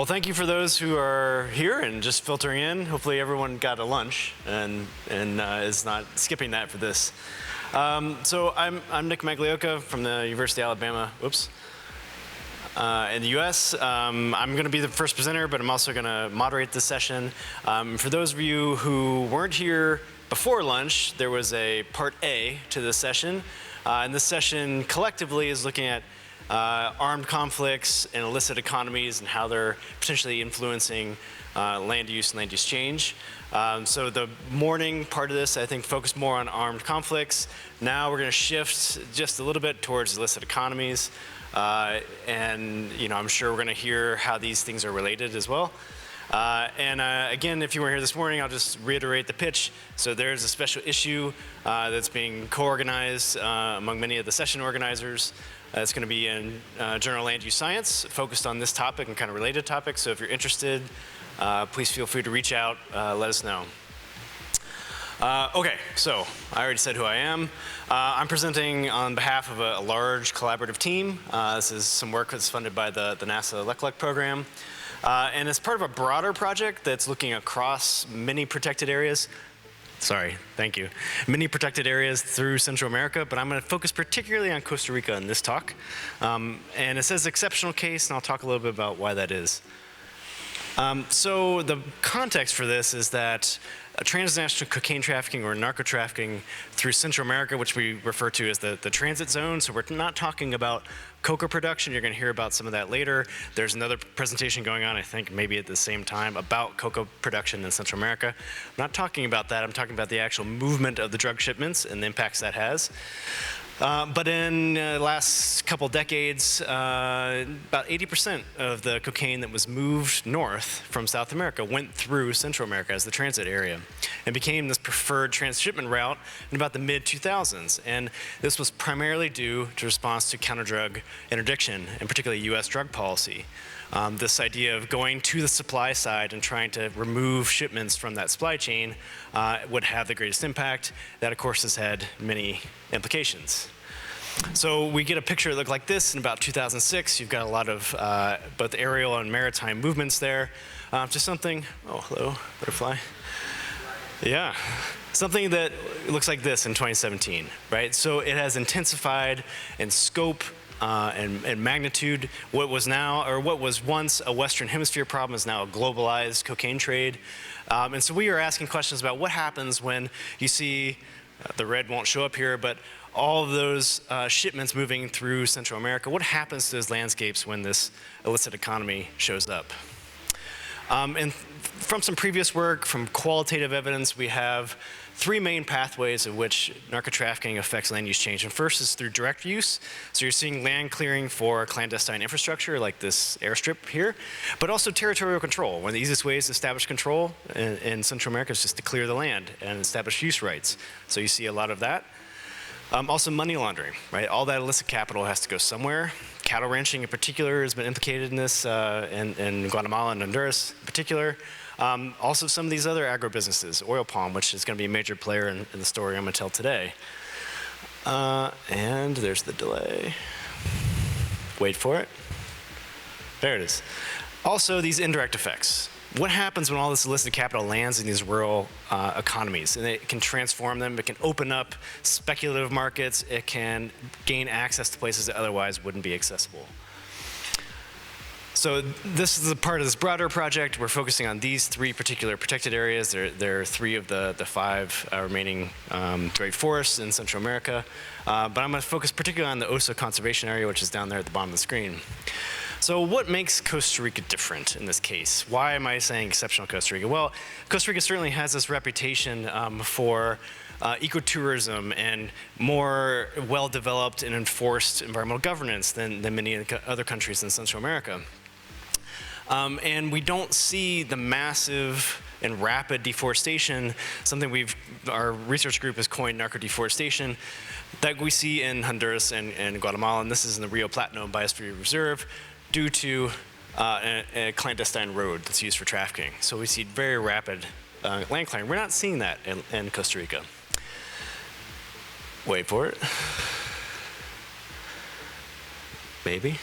thank you for those who are here and just filtering in. Hopefully everyone got a lunch and is not skipping that for this. So I'm Nick Magliocca from the University of Alabama, in the US. I'm going to be the first presenter, but I'm also going to moderate this session. For those of you who weren't here before lunch, there was a part A to this session. And this session collectively is looking at armed conflicts and illicit economies and how they're potentially influencing land use and land use change. So the morning part of this, I think, focused more on armed conflicts. Now we're going to shift just a little bit towards illicit economies. And I'm sure we're going to hear how these things are related as well. Again, if you weren't here this morning, I'll just reiterate the pitch. So there's a special issue that's being co-organized among many of the session organizers. It's going to be in Journal Land Use Science, focused on this topic and kind of related topics. So if you're interested, please feel free to reach out, let us know. Okay, so I already said who I am. I'm presenting on behalf of a large collaborative team. This is some work that's funded by the NASA Eklund program. And it's part of a broader project that's looking across many protected areas. Sorry, thank you. Many protected areas through Central America, but I'm going to focus particularly on Costa Rica in this talk. And it says exceptional case, and I'll talk a little bit about why that is. So the context for this is that transnational cocaine trafficking or narco trafficking through Central America, which we refer to as the transit zone. So we're not talking about coca production. You're going to hear about some of that later. There's another presentation going on, I think, maybe at the same time about coca production in Central America. I'm not talking about that. I'm talking about the actual movement of the drug shipments and the impacts that has. But in the last couple decades, about 80% of the cocaine that was moved north from South America went through Central America as the transit area and became this preferred transshipment route in about the mid-2000s. And this was primarily due to response to counter-drug interdiction, and particularly US drug policy. This idea of going to the supply side and trying to remove shipments from that supply chain would have the greatest impact. That, of course, has had many implications. So we get a picture that looked like this in about 2006. You've got a lot of both aerial and maritime movements there. Just something, oh, hello, butterfly. Yeah, something that looks like this in 2017, right? So it has intensified in scope, and magnitude. What was once a Western Hemisphere problem is now a globalized cocaine trade. And so we are asking questions about what happens when you see, the red won't show up here, but all of those shipments moving through Central America. What happens to those landscapes when this illicit economy shows up? And from some previous work, from qualitative evidence, we have three main pathways of which narco-trafficking affects land use change. And first is through direct use. So you're seeing land clearing for clandestine infrastructure, like this airstrip here, but also territorial control. One of the easiest ways to establish control in Central America is just to clear the land and establish use rights. So you see a lot of that. Also money laundering, right? All that illicit capital has to go somewhere. Cattle ranching in particular has been implicated in this, in Guatemala and Honduras in particular. Also some of these other agribusinesses, oil palm, which is going to be a major player in the story I'm going to tell today. And there's the delay. Wait for it. There it is. Also these indirect effects. What happens when all this illicit capital lands in these rural economies? And it can transform them, it can open up speculative markets, it can gain access to places that otherwise wouldn't be accessible. So this is a part of this broader project. We're focusing on these three particular protected areas. There are three of the five remaining great forests in Central America. But I'm going to focus particularly on the Osa Conservation Area, which is down there at the bottom of the screen. So what makes Costa Rica different in this case? Why am I saying exceptional Costa Rica? Well, Costa Rica certainly has this reputation for ecotourism and more well-developed and enforced environmental governance than many other countries in Central America. And we don't see the massive and rapid deforestation, something our research group has coined narco-deforestation, that we see in Honduras and Guatemala, and this is in the Rio Platino Biosphere Reserve, due to a clandestine road that's used for trafficking. So we see very rapid land clearing. We're not seeing that in Costa Rica. Wait for it. Maybe.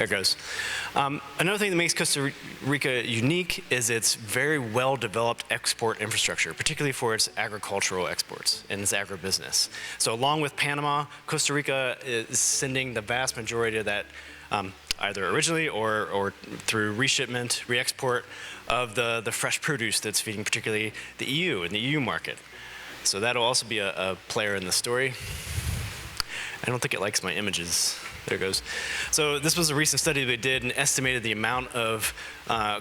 There it goes. Another thing that makes Costa Rica unique is its very well-developed export infrastructure, particularly for its agricultural exports and its agribusiness. So along with Panama, Costa Rica is sending the vast majority of that either originally or through reshipment, re-export of the fresh produce that's feeding particularly the EU and the EU market. So that'll also be a player in the story. I don't think it likes my images. There it goes. So this was a recent study they did and estimated the amount of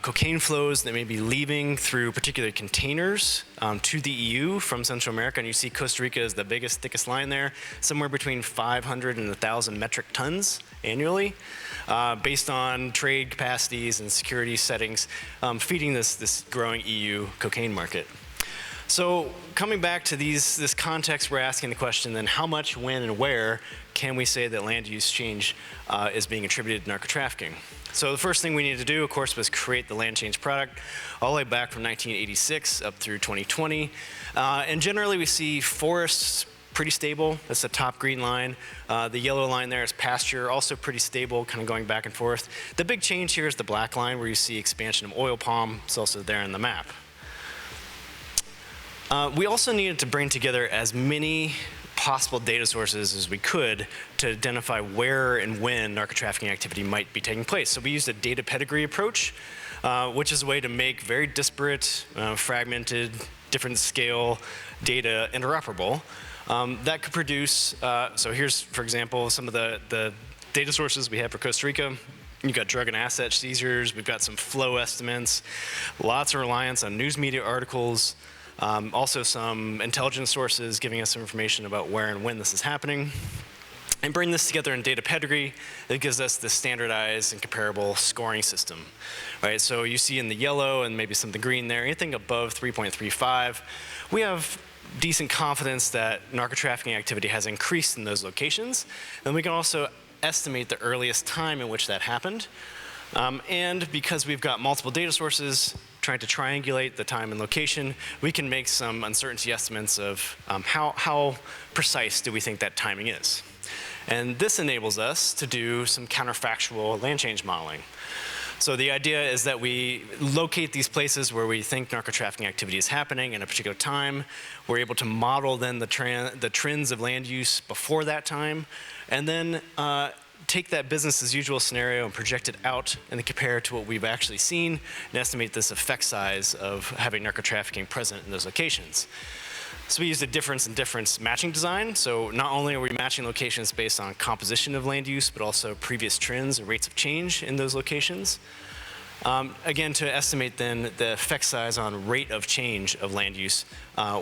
cocaine flows that may be leaving through particular containers to the EU from Central America. And you see Costa Rica is the biggest, thickest line there, somewhere between 500 and 1,000 metric tons annually, based on trade capacities and security settings, feeding this growing EU cocaine market. So coming back to this context, we're asking the question then, how much, when, and where can we say that land use change is being attributed to narco-trafficking? So the first thing we needed to do, of course, was create the land change product all the way back from 1986 up through 2020. And generally we see forests pretty stable. That's the top green line. The yellow line there is pasture, also pretty stable, kind of going back and forth. The big change here is the black line where you see expansion of oil palm. It's also there in the map. We also needed to bring together as many possible data sources as we could to identify where and when narco-trafficking activity might be taking place. So we used a data pedigree approach, which is a way to make very disparate, fragmented, different scale data interoperable. That could produce, so here's, for example, some of the data sources we have for Costa Rica. You've got drug and asset seizures. We've got some flow estimates, lots of reliance on news media articles. Also some intelligence sources giving us some information about where and when this is happening. And bring this together in data pedigree, that gives us the standardized and comparable scoring system, right? So you see in the yellow and maybe some of the green there, anything above 3.35, we have decent confidence that narco-trafficking activity has increased in those locations. And we can also estimate the earliest time in which that happened. And because we've got multiple data sources trying to triangulate the time and location, we can make some uncertainty estimates of how precise do we think that timing is. And this enables us to do some counterfactual land change modeling. So the idea is that we locate these places where we think narco-trafficking activity is happening in a particular time. We're able to model then the trends of land use before that time, and then take that business as usual scenario and project it out and then compare it to what we've actually seen and estimate this effect size of having narco-trafficking present in those locations. So we used a difference in difference matching design. So not only are we matching locations based on composition of land use, but also previous trends and rates of change in those locations. Again, to estimate then the effect size on rate of change of land use,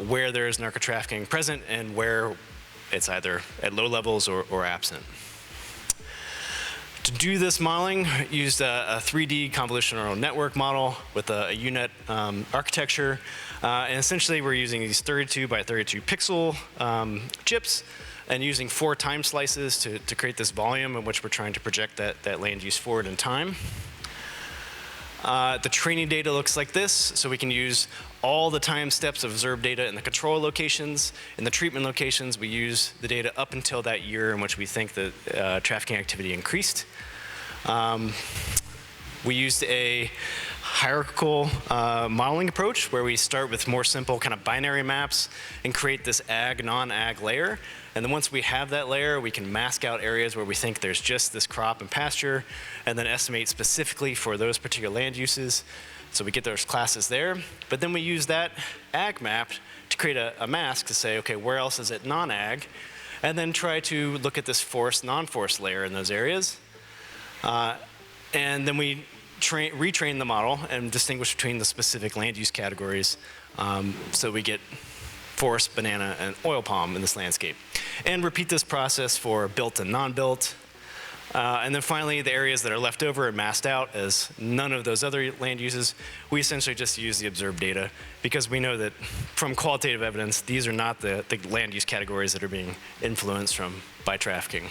where there is narco-trafficking present and where it's either at low levels or absent. To do this modeling, used a 3D convolutional neural network model with a UNet architecture. And essentially, we're using these 32 by 32 pixel chips and using 4 time slices to create this volume in which we're trying to project that land use forward in time. The training data looks like this, so we can use all the time steps of observed data in the control locations. In the treatment locations, we use the data up until that year in which we think that trafficking activity increased. We used a hierarchical modeling approach where we start with more simple kind of binary maps and create this ag, non-ag layer. And then once we have that layer, we can mask out areas where we think there's just this crop and pasture, and then estimate specifically for those particular land uses. So we get those classes there. But then we use that ag map to create a mask to say, okay, where else is it non-ag? And then try to look at this forest, non-forest layer in those areas. And then we retrain the model and distinguish between the specific land use categories. So we get forest, banana, and oil palm in this landscape. And repeat this process for built and non-built. And then finally, the areas that are left over and masked out as none of those other land uses, we essentially just use the observed data because we know that from qualitative evidence, these are not the land use categories that are being influenced by trafficking.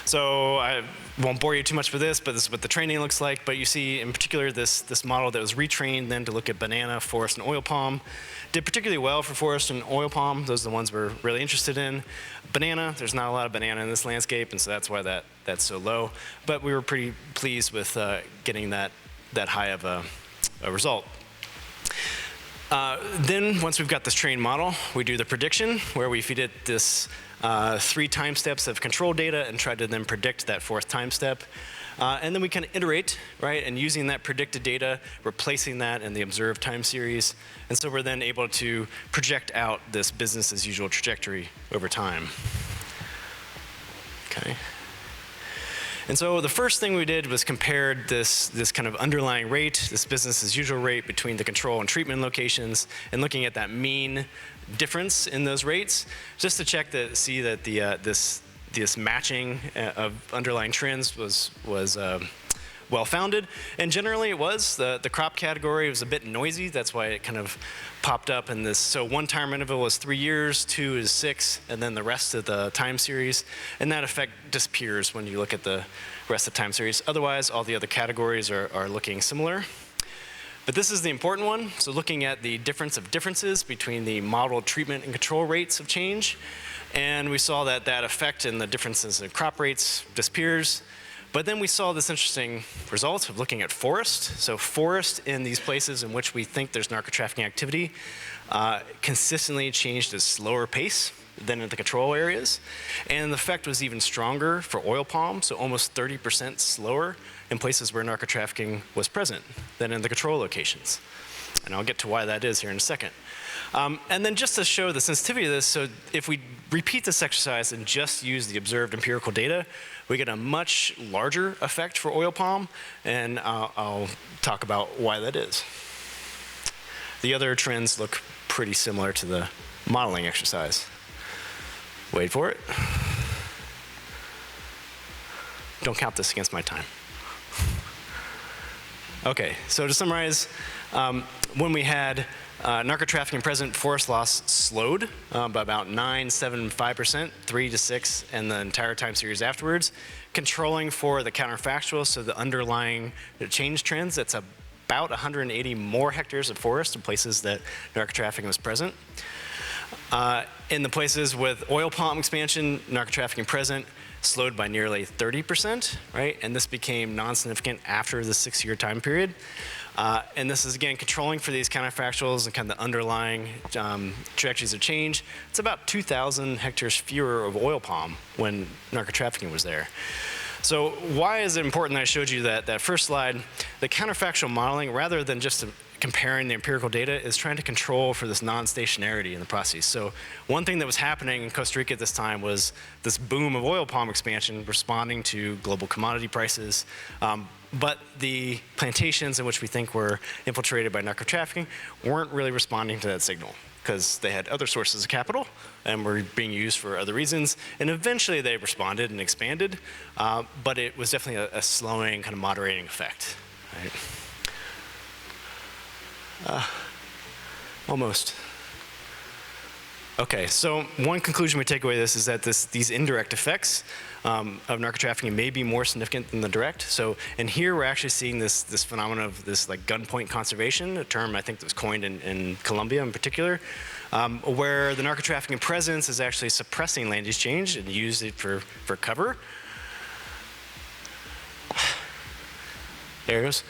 So I won't bore you too much with this, but this is what the training looks like. But you see, in particular, this model that was retrained then to look at banana, forest, and oil palm. Did particularly well for forest and oil palm. Those are the ones we're really interested in. Banana, there's not a lot of banana in this landscape, and so that's why that's so low. But we were pretty pleased with getting that high of a result. Then, once we've got this trained model, we do the prediction, where we feed it this 3 time steps of control data and try to then predict that 4th time step. And then we kind of iterate, right? And using that predicted data, replacing that in the observed time series. And so we're then able to project out this business as usual trajectory over time. Okay. And so the first thing we did was compared this kind of underlying rate, this business as usual rate between the control and treatment locations, and looking at that mean difference in those rates, just to check to see that this matching of underlying trends was well-founded. And generally it was. The crop category was a bit noisy. That's why it kind of popped up in this. So 1 time interval was 3 years, 2 is 6, and then the rest of the time series. And that effect disappears when you look at the rest of the time series. Otherwise, all the other categories are looking similar. But this is the important one. So looking at the difference of differences between the modeled treatment and control rates of change. And we saw that effect in the differences in crop rates disappears. But then we saw this interesting result of looking at forest. So forest in these places in which we think there's narco-trafficking activity consistently changed at a slower pace than in the control areas. And the effect was even stronger for oil palm, so almost 30% slower in places where narco-trafficking was present than in the control locations. And I'll get to why that is here in a second. And then just to show the sensitivity of this, so if we repeat this exercise and just use the observed empirical data, we get a much larger effect for oil palm, and I'll talk about why that is. The other trends look pretty similar to the modeling exercise. Wait for it. Don't count this against my time. Okay, so to summarize, when we had narco-trafficking present, forest loss slowed by about 9, 7, 5%, 3 to 6, and the entire time series afterwards. Controlling for the counterfactual, so the underlying change trends, that's about 180 more hectares of forest in places that narco-trafficking was present. In the places with oil palm expansion, narco-trafficking present slowed by nearly 30%, right? And this became non-significant after the 6-year time period. And this is, again, controlling for these counterfactuals and kind of the underlying trajectories of change. It's about 2,000 hectares fewer of oil palm when narco-trafficking was there. So why is it important that I showed you that first slide? The counterfactual modeling, rather than just comparing the empirical data, is trying to control for this non-stationarity in the process. So one thing that was happening in Costa Rica at this time was this boom of oil palm expansion responding to global commodity prices. But the plantations in which we think were infiltrated by narco-trafficking weren't really responding to that signal because they had other sources of capital and were being used for other reasons. And eventually they responded and expanded, but it was definitely a slowing, kind of moderating effect. Right? Almost. Okay, so one conclusion we take away this is that these indirect effects of narco-trafficking may be more significant than the direct. So, and here we're actually seeing this phenomenon of this like gunpoint conservation, a term I think that was coined in Colombia in particular, where the narco-trafficking presence is actually suppressing land use change and use it for cover. There it goes.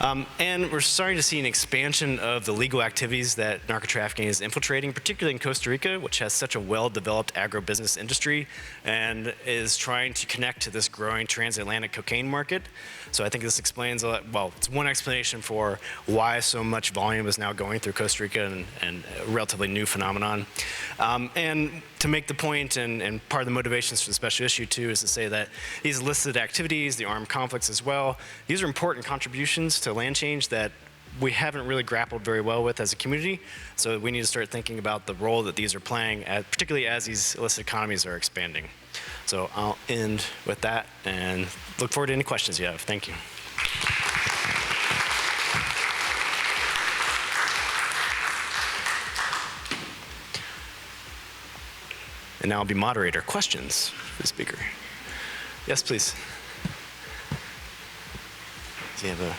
And we're starting to see an expansion of the legal activities that narco-trafficking is infiltrating, particularly in Costa Rica, which has such a well-developed agribusiness industry and is trying to connect to this growing transatlantic cocaine market. So I think this explains a lot, well, it's one explanation for why so much volume is now going through Costa Rica and a relatively new phenomenon. And to make the point, and part of the motivations for the special issue too, is to say that these illicit activities, the armed conflicts as well, these are important contributions to land change that we haven't really grappled very well with as a community. So we need to start thinking about the role that these are playing, particularly as these illicit economies are expanding. So I'll end with that and look forward to any questions you have. Thank you. And now I'll be moderator. Questions for the speaker? Yes, please. Do you have a...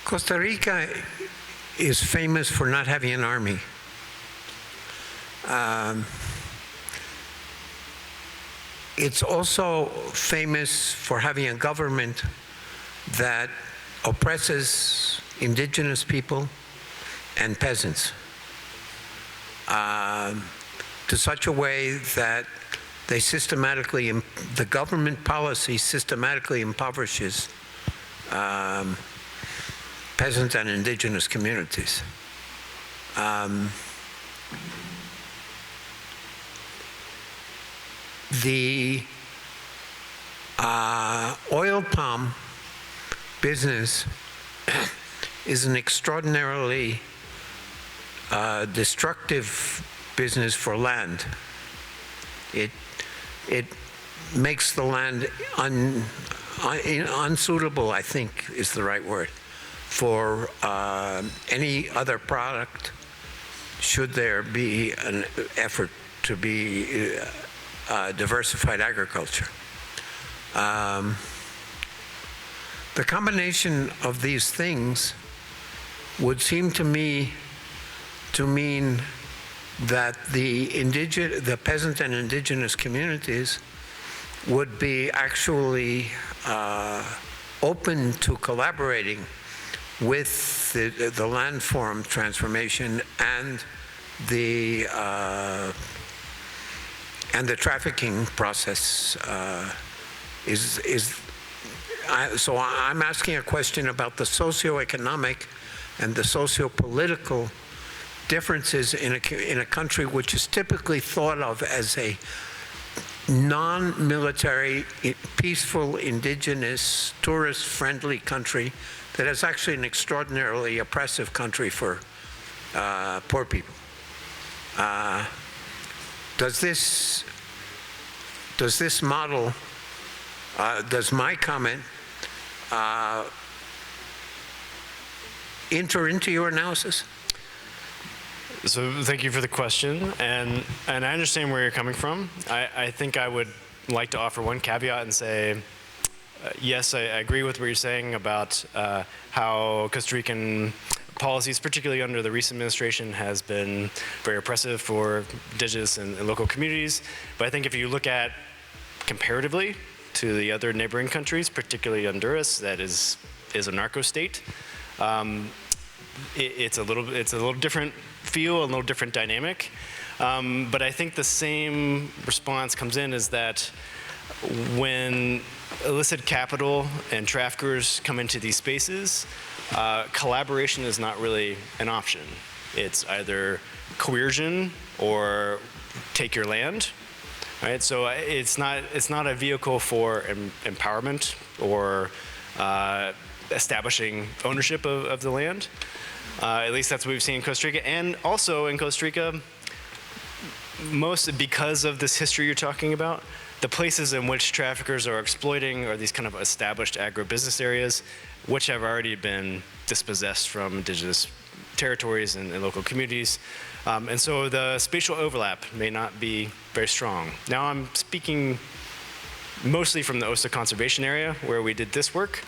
Costa Rica is famous for not having an army. It's also famous for having a government that oppresses indigenous people and peasants to such a way that they the government policy systematically impoverishes peasant and indigenous communities. The oil palm business is an extraordinarily destructive business for land. It makes the land unsuitable, I think is the right word, for any other product should there be an effort to be diversified agriculture. The combination of these things would seem to me to mean that the peasant and indigenous communities would be actually open to collaborating with the landform transformation and the trafficking process so I'm asking a question about the socioeconomic and the socio-political differences in a country which is typically thought of as a non-military, peaceful, indigenous, tourist-friendly country that is actually an extraordinarily oppressive country for poor people. Does this model, does my comment enter into your analysis? So thank you for the question, and I understand where you're coming from. I think I would like to offer one caveat and say, yes, I agree with what you're saying about how Costa Rican policies, particularly under the recent administration, has been very oppressive for indigenous and local communities. But I think if you look at comparatively to the other neighboring countries, particularly Honduras, that is a narco state, it's a little different feel, a little different dynamic. But I think the same response comes in is that when illicit capital and traffickers come into these spaces, collaboration is not really an option. It's either coercion or take your land, right? So it's not a vehicle for empowerment or establishing ownership of the land. At least that's what we've seen in Costa Rica. And also in Costa Rica, because of this history you're talking about, the places in which traffickers are exploiting are these kind of established agribusiness areas, which have already been dispossessed from indigenous territories and local communities. And so the spatial overlap may not be very strong. Now I'm speaking mostly from the Osa Conservation Area where we did this work.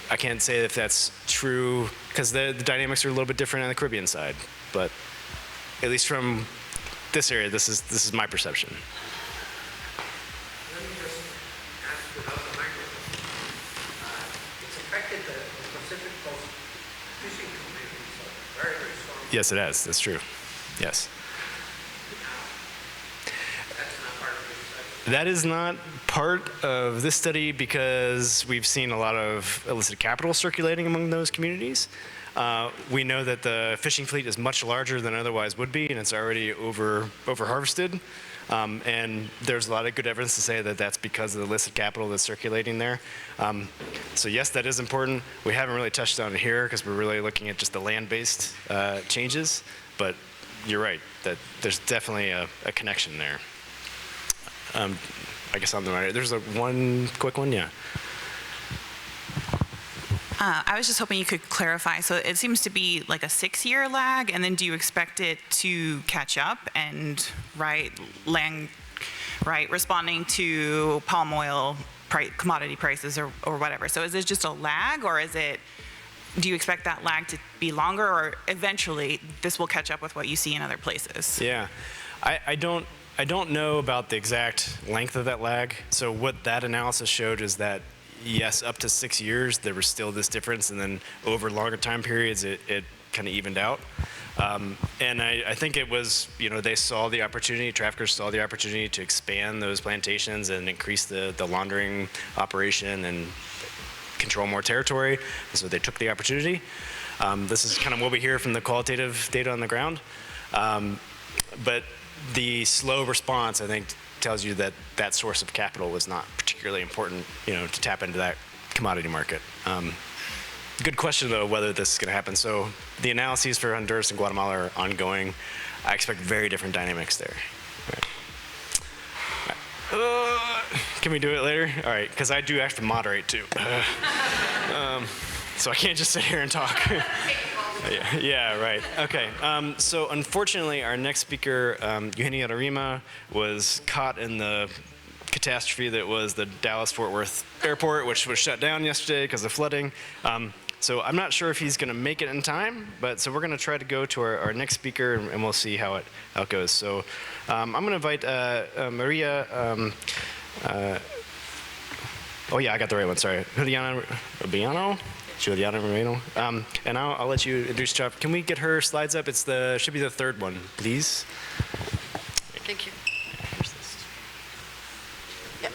I can't say if that's true because the dynamics are a little bit different on the Caribbean side, but at least from this area, this is my perception. Let me just ask without the microphone. It's affected the Pacific Coast fishing community so very, very strongly. Yes, it has. That's true. Yes. That is not part of this study because we've seen a lot of illicit capital circulating among those communities. We know that the fishing fleet is much larger than otherwise would be, and it's already over harvested. And there's a lot of good evidence to say that that's because of the illicit capital that's circulating there. So yes, that is important. We haven't really touched on it here because we're really looking at just the land-based changes. But you're right that there's definitely a connection there. I guess on the right. There's one quick one, yeah. I was just hoping you could clarify. So it seems to be like a 6-year lag, and then do you expect it to catch up and responding to palm oil commodity prices or whatever? So is it just a lag, or do you expect that lag to be longer, or eventually this will catch up with what you see in other places? Yeah, I don't know about the exact length of that lag. So what that analysis showed is that yes, up to 6 years, there was still this difference, and then over longer time periods, it kind of evened out. And I think it was, they saw the opportunity, traffickers saw the opportunity to expand those plantations and increase the laundering operation and control more territory, and so they took the opportunity. This is kind of what we hear from the qualitative data on the ground. But the slow response, I think, tells you that that source of capital was not particularly important, to tap into that commodity market. Good question, though, whether this is going to happen. So the analyses for Honduras and Guatemala are ongoing. I expect very different dynamics there. Can we do it later? All right, because I do have to moderate, too. So I can't just sit here and talk. Yeah, right. Okay. So unfortunately, our next speaker, Eugenia Rima, was caught in the catastrophe that was the Dallas-Fort Worth airport, which was shut down yesterday because of flooding. So I'm not sure if he's going to make it in time, but so we're going to try to go to our next speaker, and we'll see how it goes. So I'm going to invite Maria. Oh yeah, I got the right one. Sorry, Juliana Rubiano. Juliana Moreno. And I'll let you introduce Jeff. Can we get her slides up? Should be the third one, please. Thank you. Yeah.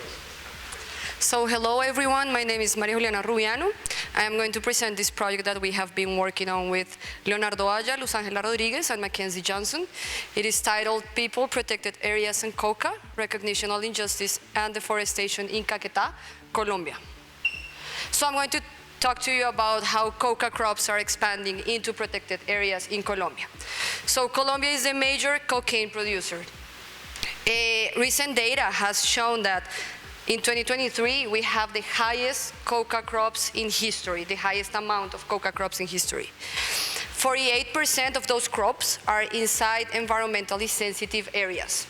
So hello everyone, my name is Maria Juliana Rubiano. I am going to present this project that we have been working on with Leonardo Aya, Luz Angela Rodriguez, and Mackenzie Johnson. It is titled People, Protected Areas and Coca, Recognition of Injustice and Deforestation in Caquetá, Colombia. So I'm going to talk to you about how coca crops are expanding into protected areas in Colombia. So Colombia is a major cocaine producer. Recent data has shown that in 2023, we have the highest coca crops in history, the highest amount of coca crops in history. 48% of those crops are inside environmentally sensitive areas.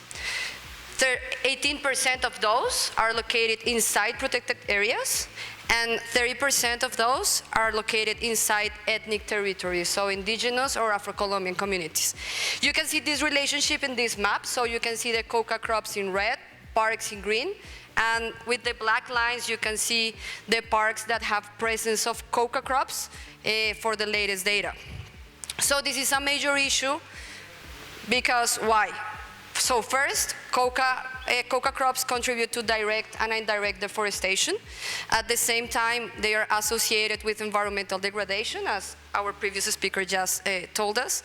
18% of those are located inside protected areas, and 30% of those are located inside ethnic territories, so indigenous or Afro-Colombian communities. You can see this relationship in this map, so you can see the coca crops in red, parks in green, and with the black lines you can see the parks that have presence of coca crops for the latest data. So this is a major issue because why? So first, coca crops contribute to direct and indirect deforestation. At the same time, they are associated with environmental degradation, as our previous speaker just told us.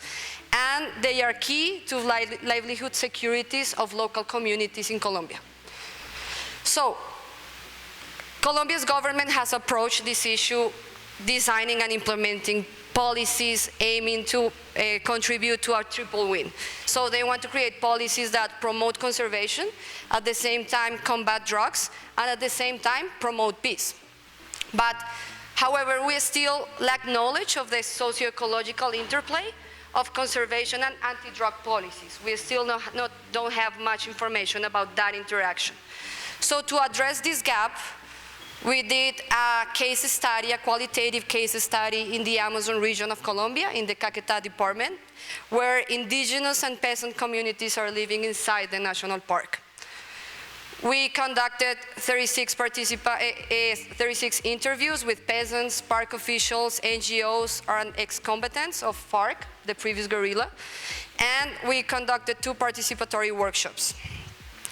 And they are key to livelihood securities of local communities in Colombia. So, Colombia's government has approached this issue designing and implementing policies aiming to contribute to a triple win. So they want to create policies that promote conservation, at the same time combat drugs, and at the same time promote peace. But however, we still lack knowledge of the socio-ecological interplay of conservation and anti-drug policies. We still don't have much information about that interaction. So to address this gap, we did a case study, a qualitative case study in the Amazon region of Colombia, in the Caquetá department, where indigenous and peasant communities are living inside the national park. We conducted 36 interviews with peasants, park officials, NGOs, and ex-combatants of FARC, the previous guerrilla, and we conducted 2 participatory workshops.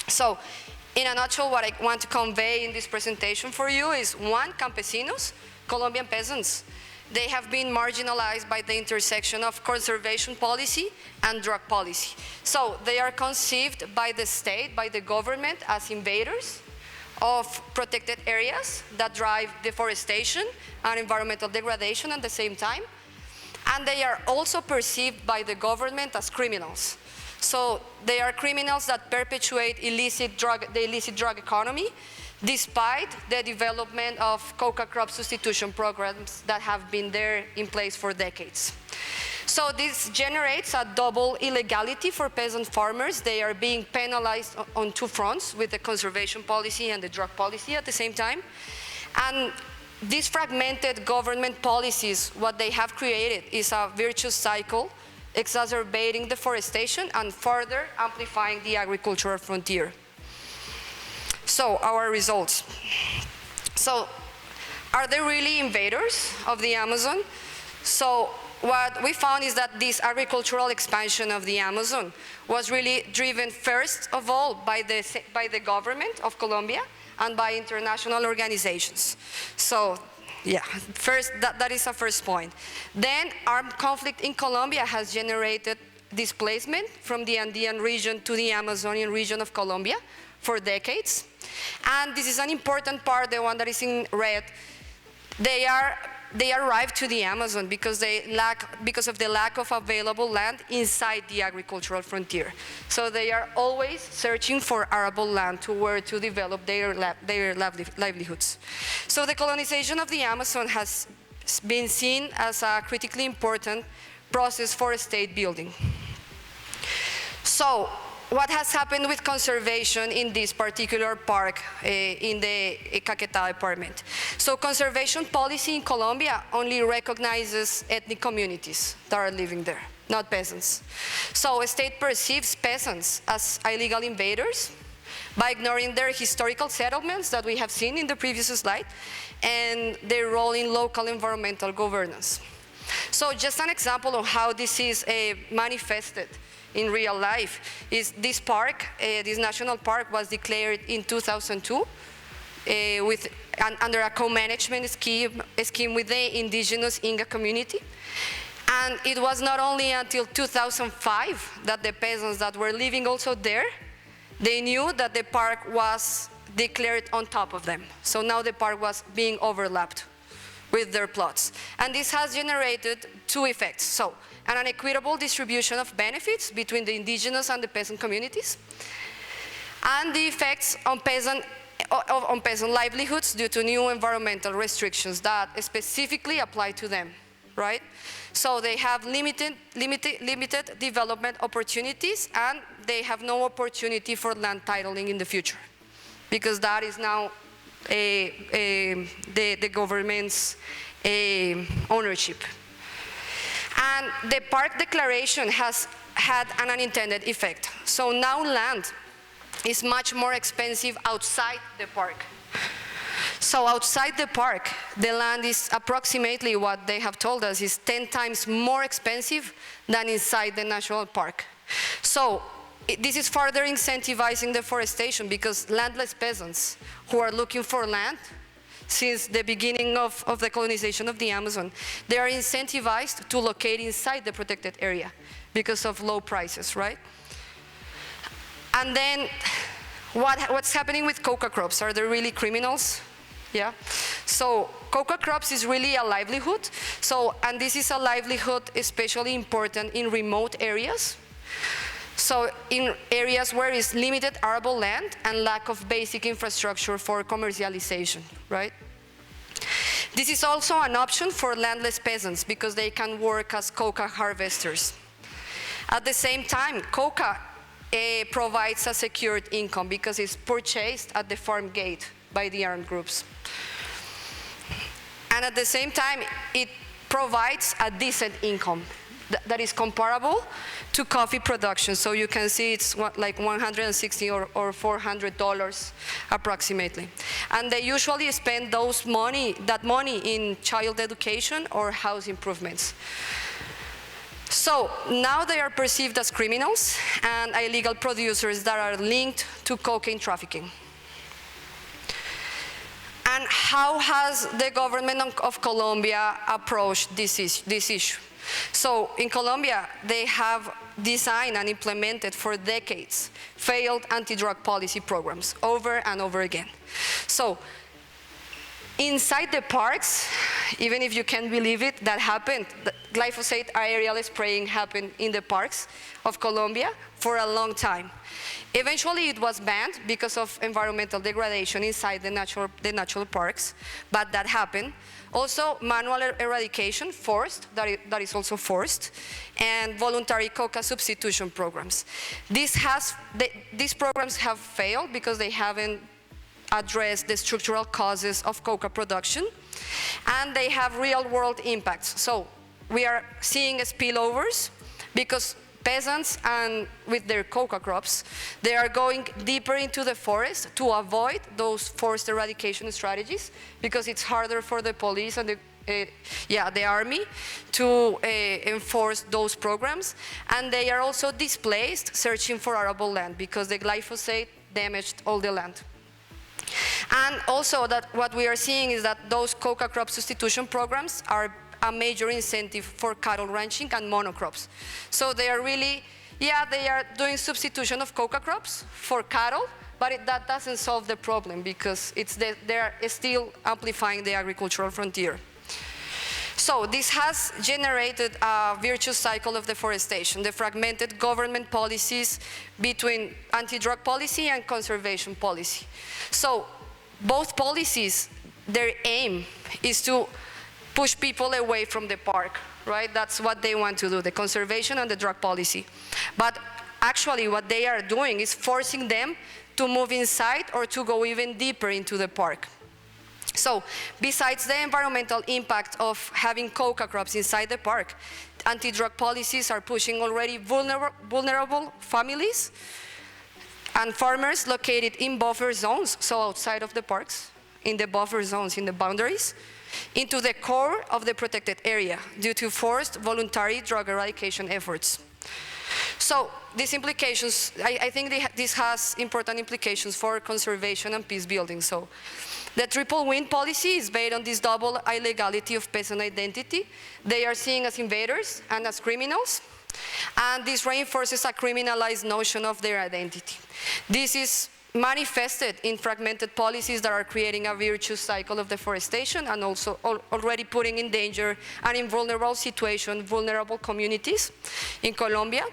So, in a nutshell, what I want to convey in this presentation for you is, 1, campesinos, Colombian peasants. They have been marginalized by the intersection of conservation policy and drug policy. So they are conceived by the state, by the government, as invaders of protected areas that drive deforestation and environmental degradation at the same time. And they are also perceived by the government as criminals. So they are criminals that perpetuate the illicit drug economy, despite the development of coca crop substitution programs that have been there in place for decades. So this generates a double illegality for peasant farmers. They are being penalized on two fronts, with the conservation policy and the drug policy at the same time. And these fragmented government policies, what they have created is a virtuous cycle, exacerbating deforestation and further amplifying the agricultural frontier. So our results. So are they really invaders of the Amazon? So what we found is that this agricultural expansion of the Amazon was really driven first of all by the government of Colombia and by international organizations. So yeah, first, that is a first point. Then armed conflict in Colombia has generated displacement from the Andean region to the Amazonian region of Colombia for decades. And this is an important part, the one that is in red. They arrive to the Amazon because of the lack of available land inside the agricultural frontier. So they are always searching for arable land to where to develop their livelihoods. So the colonization of the Amazon has been seen as a critically important process for state building. So what has happened with conservation in this particular park in the Caquetá department? So conservation policy in Colombia only recognizes ethnic communities that are living there, not peasants. So a state perceives peasants as illegal invaders by ignoring their historical settlements that we have seen in the previous slide and their role in local environmental governance. So just an example of how this is manifested in real life is this park, this national park was declared in 2002 under a co-management scheme with the indigenous Inca community. And it was not only until 2005 that the peasants that were living also there, they knew that the park was declared on top of them. So now the park was being overlapped with their plots. And this has generated two effects. So an unequitable distribution of benefits between the indigenous and the peasant communities, and the effects on peasant livelihoods due to new environmental restrictions that specifically apply to them, right? So they have limited development opportunities, and they have no opportunity for land titling in the future, because that is now the government's ownership. And the park declaration has had an unintended effect. So now land is much more expensive outside the park. So outside the park, the land is approximately, what they have told us, is 10 times more expensive than inside the national park. So this is further incentivizing deforestation, because landless peasants who are looking for land since the beginning of the colonization of the Amazon, they are incentivized to locate inside the protected area because of low prices, right? And then what's happening with coca crops? Are they really criminals? Yeah. So coca crops is really a livelihood. So, and this is a livelihood especially important in remote areas. So in areas where is limited arable land and lack of basic infrastructure for commercialization, right? This is also an option for landless peasants because they can work as coca harvesters. At the same time, coca provides a secured income because it's purchased at the farm gate by the armed groups. And at the same time, it provides a decent income that is comparable to coffee production. So you can see it's like $160 or $400 approximately. And they usually spend that money in child education or house improvements. So now they are perceived as criminals and illegal producers that are linked to cocaine trafficking. And how has the government of Colombia approached this issue? So in Colombia, they have designed and implemented for decades failed anti-drug policy programs over and over again. So Inside the parks, even if you can't believe it, that happened. The glyphosate aerial spraying happened in the parks of Colombia for a long time. Eventually it was banned because of environmental degradation inside the natural parks, but that happened. Also, manual eradication, forced, that is also forced, and voluntary coca substitution programs. These programs have failed because they haven't addressed the structural causes of coca production, and they have real-world impacts. So we are seeing spillovers because peasants and with their coca crops, they are going deeper into the forest to avoid those forced eradication strategies because it's harder for the police and the army to enforce those programs. And they are also displaced, searching for arable land because the glyphosate damaged all the land. And also that what we are seeing is that those coca crop substitution programs are a major incentive for cattle ranching and monocrops. So they are really, they are doing substitution of coca crops for cattle, but that doesn't solve the problem because they are still amplifying the agricultural frontier. So this has generated a virtuous cycle of deforestation, the fragmented government policies between anti-drug policy and conservation policy. So both policies, their aim is to push people away from the park, right? That's what they want to do, the conservation and the drug policy. But actually what they are doing is forcing them to move inside or to go even deeper into the park. So besides the environmental impact of having coca crops inside the park, anti-drug policies are pushing already vulnerable families and farmers located in buffer zones, so outside of the parks, in the buffer zones, in the boundaries, into the core of the protected area due to forced voluntary drug eradication efforts. So these implications, I think this has important implications for conservation and peace building. So the triple win policy is based on this double illegality of peasant identity. They are seen as invaders and as criminals, and this reinforces a criminalized notion of their identity. This is manifested in fragmented policies that are creating a virtuous cycle of deforestation and also already putting in danger and in vulnerable situation, vulnerable communities in Colombia.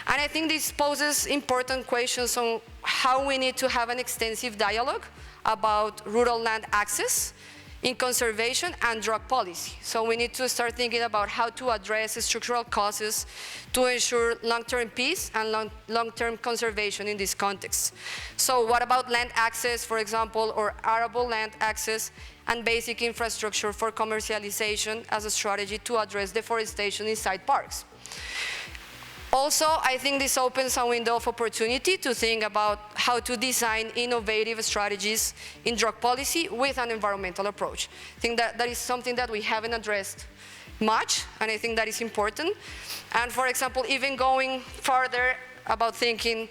And I think this poses important questions on how we need to have an extensive dialogue about rural land access in conservation and drug policy. So we need to start thinking about how to address structural causes to ensure long-term peace and long-term conservation in this context. So what about land access, for example, or arable land access and basic infrastructure for commercialization as a strategy to address deforestation inside parks? Also, I think this opens a window of opportunity to think about how to design innovative strategies in drug policy with an environmental approach. I think that is something that we haven't addressed much, and I think that is important. And for example, even going further about thinking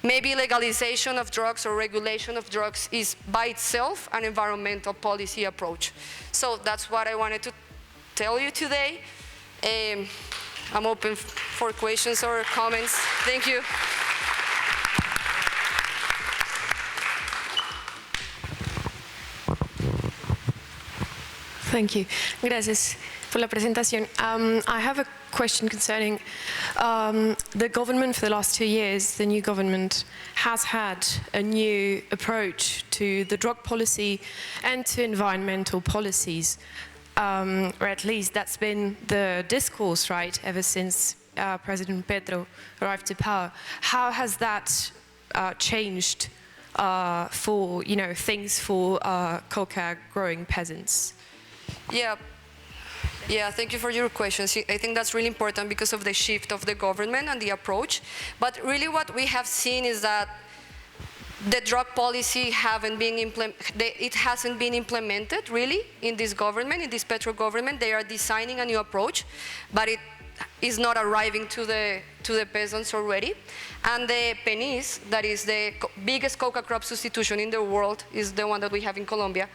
maybe legalization of drugs or regulation of drugs is by itself an environmental policy approach. So that's what I wanted to tell you today. I'm open for questions or comments. Thank you. Thank you. Gracias por la presentación. I have a question concerning the government for the last 2 years. The new government has had a new approach to the drug policy and to environmental policies. Or at least that's been the discourse, right, ever since President Petro arrived to power. How has that changed for, things for coca-growing peasants? Yeah, thank you for your questions. I think that's really important because of the shift of the government and the approach. But really what we have seen is that the drug policy hasn't been implemented really in this government, in this Petro government. They are designing a new approach, but it is not arriving to the peasants already. And the PENIS, that is the biggest coca crop substitution in the world, is the one that we have in Colombia.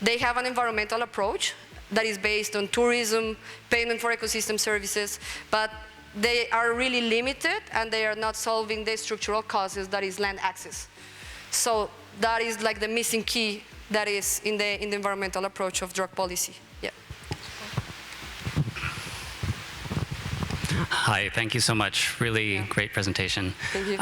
They have an environmental approach that is based on tourism, payment for ecosystem services, but they are really limited and they are not solving the structural causes, that is land access. So that is like the missing key that is in the environmental approach of drug policy. Yeah. Hi, thank you so much. Really great presentation. Thank you.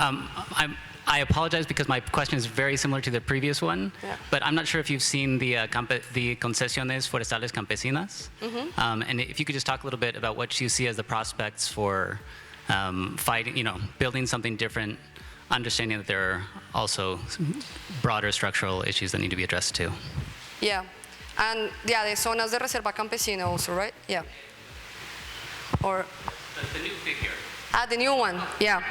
I apologize because my question is very similar to the previous one, but I'm not sure if you've seen the concesiones forestales campesinas. And if you could just talk a little bit about what you see as the prospects for fighting, building something different, understanding that there are also broader structural issues that need to be addressed too. Yeah, and yeah, the zonas de reserva campesina also, right? Yeah. Or The new figure. the new one. Yeah.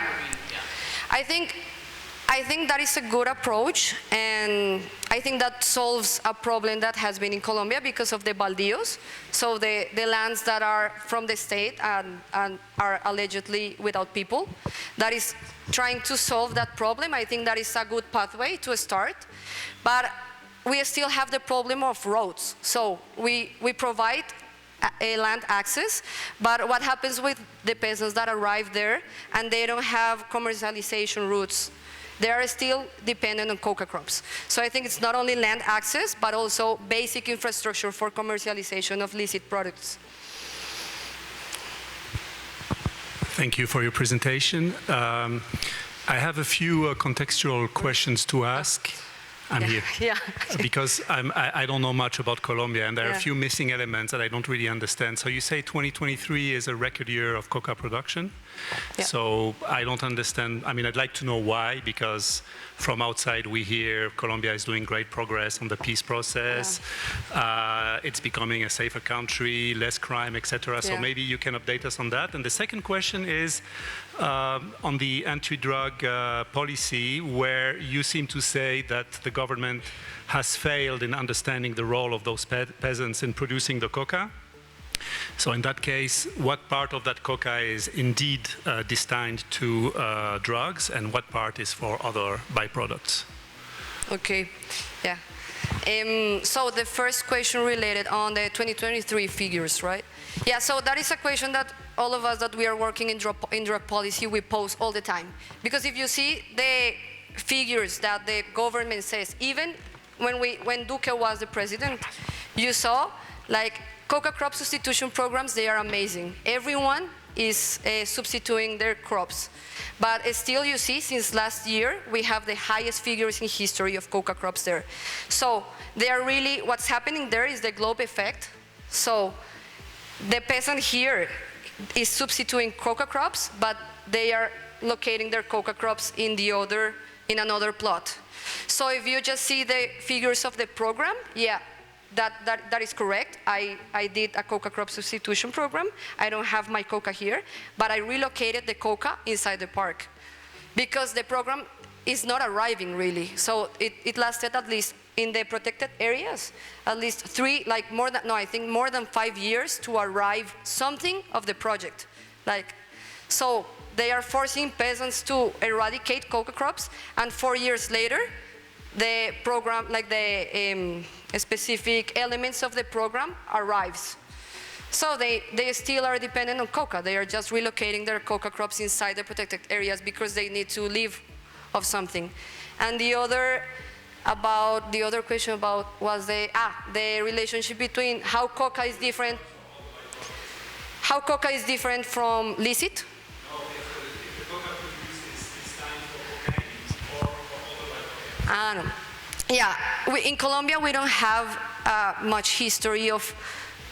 I think that is a good approach, and I think that solves a problem that has been in Colombia because of the baldíos, so the lands that are from the state and are allegedly without people. That is trying to solve that problem. I think that is a good pathway to start, but we still have the problem of roads. So we provide a land access, but what happens with the peasants that arrive there and they don't have commercialization routes? They are still dependent on coca crops. So I think it's not only land access, but also basic infrastructure for commercialization of illicit products. Thank you for your presentation. I have a few contextual questions to ask. I'm here. Yeah. Because I don't know much about Colombia, and there are a few missing elements that I don't really understand. So you say 2023 is a record year of coca production. Yeah. So I don't understand. I mean, I'd like to know why, because from outside we hear Colombia is doing great progress on the peace process. Yeah. It's becoming a safer country, less crime, etc. So maybe you can update us on that. And the second question is on the anti-drug policy, where you seem to say that the government has failed in understanding the role of those peasants in producing the coca. So in that case, what part of that coca is indeed destined to drugs, and what part is for other byproducts? Okay, yeah. So the first question related on the 2023 figures, right? Yeah, so that is a question that all of us that we are working in drug policy, we pose all the time. Because if you see the figures that the government says, even when Duque was the president, you saw like coca crop substitution programs, they are amazing. Everyone is substituting their crops. But still, you see, since last year, we have the highest figures in history of coca crops there. So they are really, what's happening there is the globe effect. So the peasant here is substituting coca crops, but they are locating their coca crops in another plot. So if you just see the figures of the program, yeah, that is correct. I did a coca crop substitution program. I don't have my coca here, but I relocated the coca inside the park because the program is not arriving really. So it lasted at least in the protected areas, at least I think more than 5 years to arrive something of the project. So they are forcing peasants to eradicate coca crops, and 4 years later, the program, the specific elements of the program arrives. So they still are dependent on coca. They are just relocating their coca crops inside the protected areas because they need to live of something. And the other question about was the relationship between how coca is different from illicit. No. Yeah, in Colombia we don't have much history of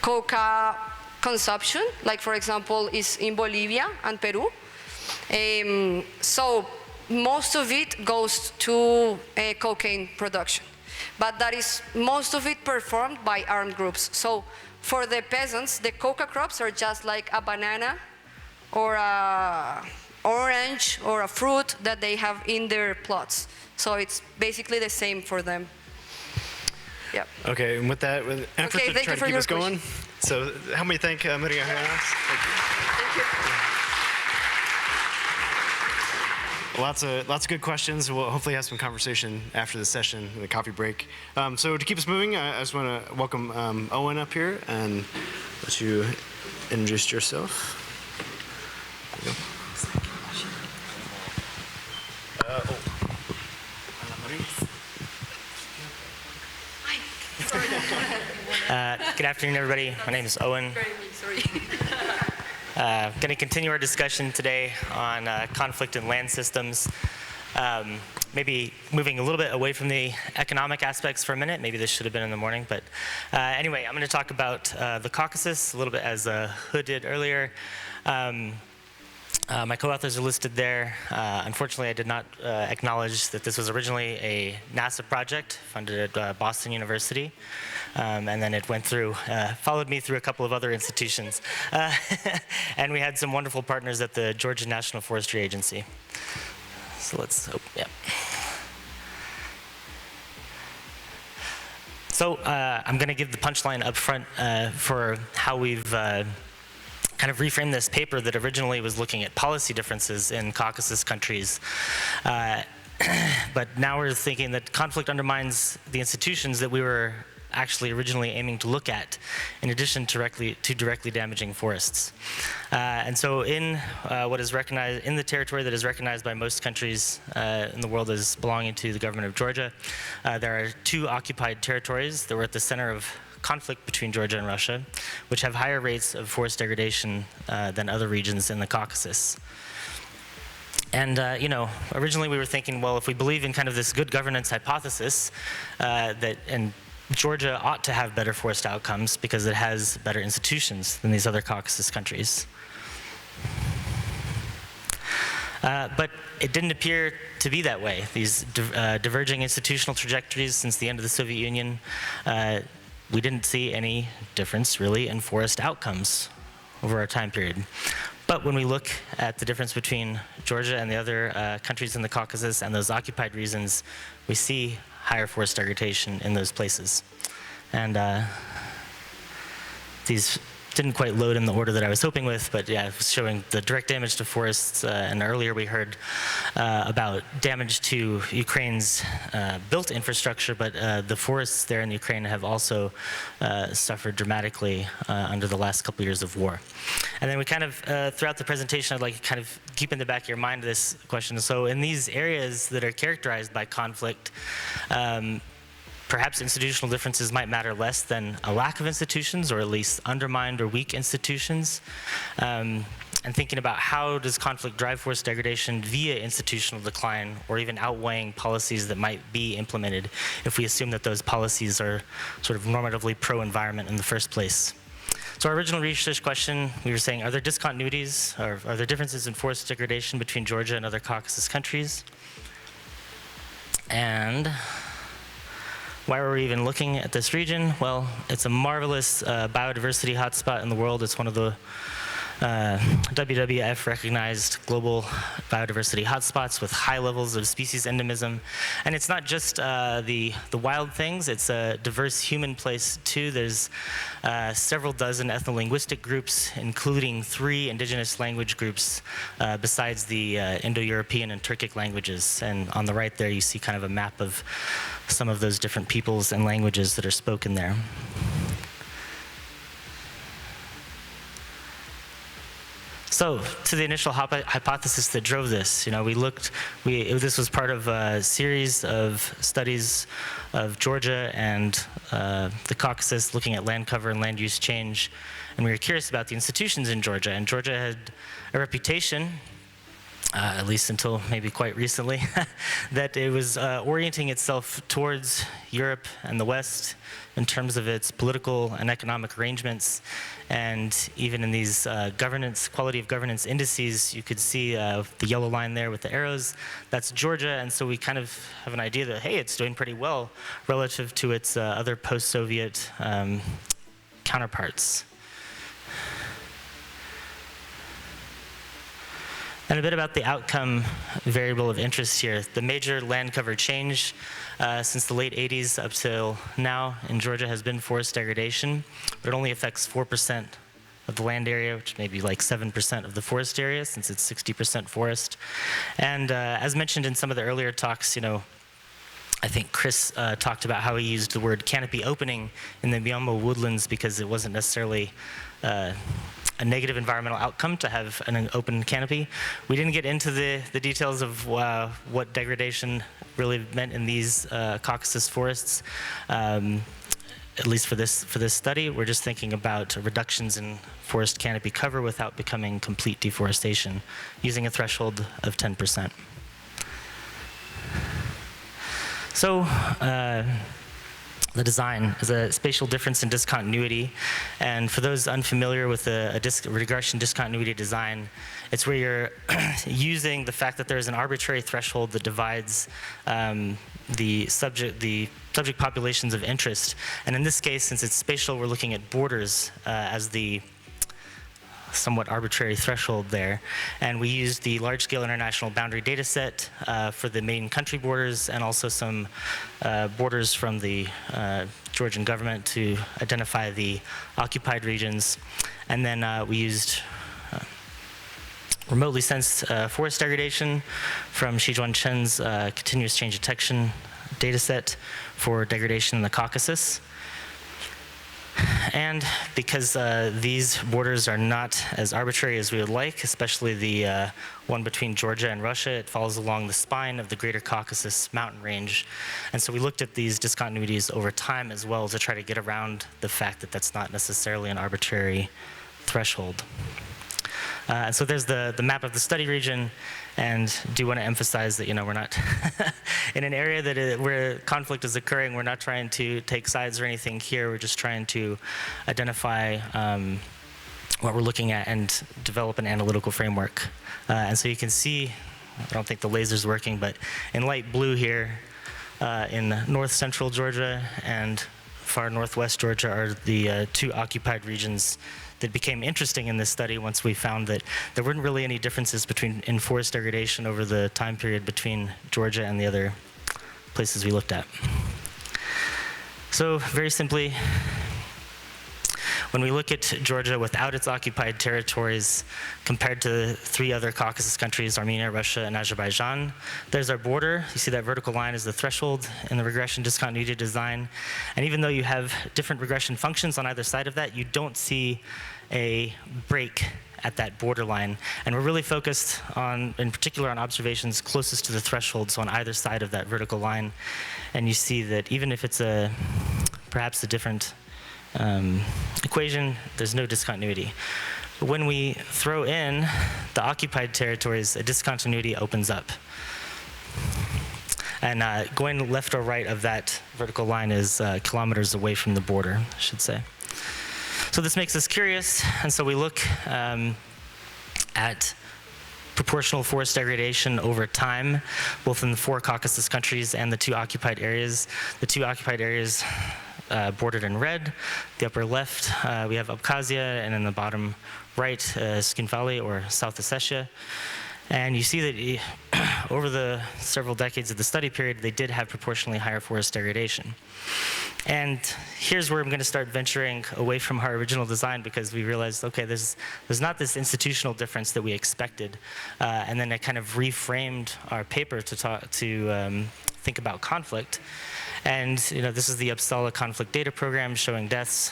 coca consumption, like for example is in Bolivia and Peru. So most of it goes to cocaine production, but that is most of it performed by armed groups. So for the peasants, the coca crops are just like a banana or a orange or a fruit that they have in their plots. So it's basically the same for them. Yep. Okay, and with that, effort to try to keep us going. So help me thank Maria. Thank you. Lots of good questions. We'll hopefully have some conversation after the session, the coffee break. So to keep us moving, I just want to welcome Owen up here and let you introduce yourself. There you go. Good afternoon, everybody. My name is Owen. Going to continue our discussion today on conflict in land systems. Maybe moving a little bit away from the economic aspects for a minute. Maybe this should have been in the morning, but anyway, I'm going to talk about the Caucasus a little bit as Hoek did earlier. My co-authors are listed there. Unfortunately, I did not acknowledge that this was originally a NASA project funded at Boston University. And then it went through, followed me through a couple of other institutions. And we had some wonderful partners at the Georgia National Forestry Agency. So let's hope, yeah. So I'm going to give the punchline up front for how we've kind of reframed this paper that originally was looking at policy differences in Caucasus countries. But now we're thinking that conflict undermines the institutions that we were actually originally aiming to look at, in addition to directly damaging forests. And so in what is recognized, in the territory that is recognized by most countries in the world as belonging to the government of Georgia, there are 2 occupied territories that were at the center of conflict between Georgia and Russia, which have higher rates of forest degradation than other regions in the Caucasus. And you know, originally we were thinking, well, if we believe in kind of this good governance hypothesis, and Georgia ought to have better forest outcomes because it has better institutions than these other Caucasus countries. But it didn't appear to be that way. These diverging institutional trajectories since the end of the Soviet Union, we didn't see any difference really in forest outcomes over our time period. But when we look at the difference between Georgia and the other countries in the Caucasus and those occupied regions, we see higher forest degradation in those places. And these didn't quite load in the order that I was hoping with, but yeah, it was showing the direct damage to forests. And earlier we heard about damage to Ukraine's built infrastructure, but the forests there in Ukraine have also suffered dramatically under the last couple years of war. And then we kind of, throughout the presentation, I'd like to kind of keep in the back of your mind this question. So in these areas that are characterized by conflict, perhaps institutional differences might matter less than a lack of institutions, or at least undermined or weak institutions. And thinking about how does conflict drive forest degradation via institutional decline, or even outweighing policies that might be implemented if we assume that those policies are sort of normatively pro-environment in the first place. So our original research question, we were saying, are there discontinuities, or are there differences in forest degradation between Georgia and other Caucasus countries? And why were we even looking at this region? Well, it's a marvelous biodiversity hotspot in the world. It's one of the WWF recognized global biodiversity hotspots with high levels of species endemism. And it's not just the wild things, it's a diverse human place too. There's several dozen ethno-linguistic groups, including 3 indigenous language groups besides the Indo-European and Turkic languages. And on the right there you see kind of a map of some of those different peoples and languages that are spoken there. So, to the initial hypothesis that drove this, you know, this was part of a series of studies of Georgia and the Caucasus, looking at land cover and land use change, and we were curious about the institutions in Georgia, and Georgia had a reputation, at least until maybe quite recently, that it was orienting itself towards Europe and the West in terms of its political and economic arrangements. And even in these quality of governance indices, you could see the yellow line there with the arrows. That's Georgia, and so we kind of have an idea that, hey, it's doing pretty well relative to its other post-Soviet counterparts. And a bit about the outcome variable of interest here. The major land cover change since the late 80s up till now in Georgia has been forest degradation, but it only affects 4% of the land area, which may be like 7% of the forest area, since it's 60% forest. And as mentioned in some of the earlier talks, you know, I think Chris talked about how he used the word canopy opening in the Miombo woodlands because it wasn't necessarily a negative environmental outcome to have an open canopy. We didn't get into the details of what degradation really meant in these Caucasus forests. at least for this study, we're just thinking about reductions in forest canopy cover without becoming complete deforestation, using a threshold of 10%. So the design is a spatial difference in discontinuity. And for those unfamiliar with a regression discontinuity design, it's where you're using the fact that there's an arbitrary threshold that divides the subject populations of interest. And in this case, since it's spatial, we're looking at borders as the somewhat arbitrary threshold there. And we used the large-scale international boundary data set for the main country borders and also some borders from the Georgian government to identify the occupied regions. And then we used remotely sensed forest degradation from Shijuan Chen's continuous change detection data set for degradation in the Caucasus. And because these borders are not as arbitrary as we would like, especially the one between Georgia and Russia, it follows along the spine of the Greater Caucasus mountain range. And so we looked at these discontinuities over time as well to try to get around the fact that that's not necessarily an arbitrary threshold. And so there's the map of the study region, and do want to emphasize that, we're not in an area that where conflict is occurring. We're not trying to take sides or anything here. We're just trying to identify what we're looking at and develop an analytical framework. And so you can see, I don't think the laser's working, but in light blue here, in north central Georgia and far northwest Georgia are the two occupied regions that became interesting in this study once we found that there weren't really any differences in forest degradation over the time period between Georgia and the other places we looked at. So very simply, when we look at Georgia without its occupied territories compared to the three other Caucasus countries, Armenia, Russia, and Azerbaijan, there's our border. You see that vertical line is the threshold in the regression discontinuity design. And even though you have different regression functions on either side of that, you don't see a break at that borderline. And we're really focused on, in particular, on observations closest to the threshold, so on either side of that vertical line. And you see that even if it's perhaps a different equation, there's no discontinuity. But when we throw in the occupied territories, a discontinuity opens up. And going left or right of that vertical line is kilometers away from the border, I should say. So this makes us curious, and so we look at proportional forest degradation over time, both in the 4 Caucasus countries and the 2 occupied areas. The 2 occupied areas bordered in red. The upper left, we have Abkhazia, and in the bottom right, Skin Valley or South Ossetia. And you see that over the several decades of the study period, they did have proportionally higher forest degradation. And here's where I'm going to start venturing away from our original design, because we realized, okay, there's not this institutional difference that we expected. And then I kind of reframed our paper to think about conflict. And this is the Uppsala Conflict Data Program showing deaths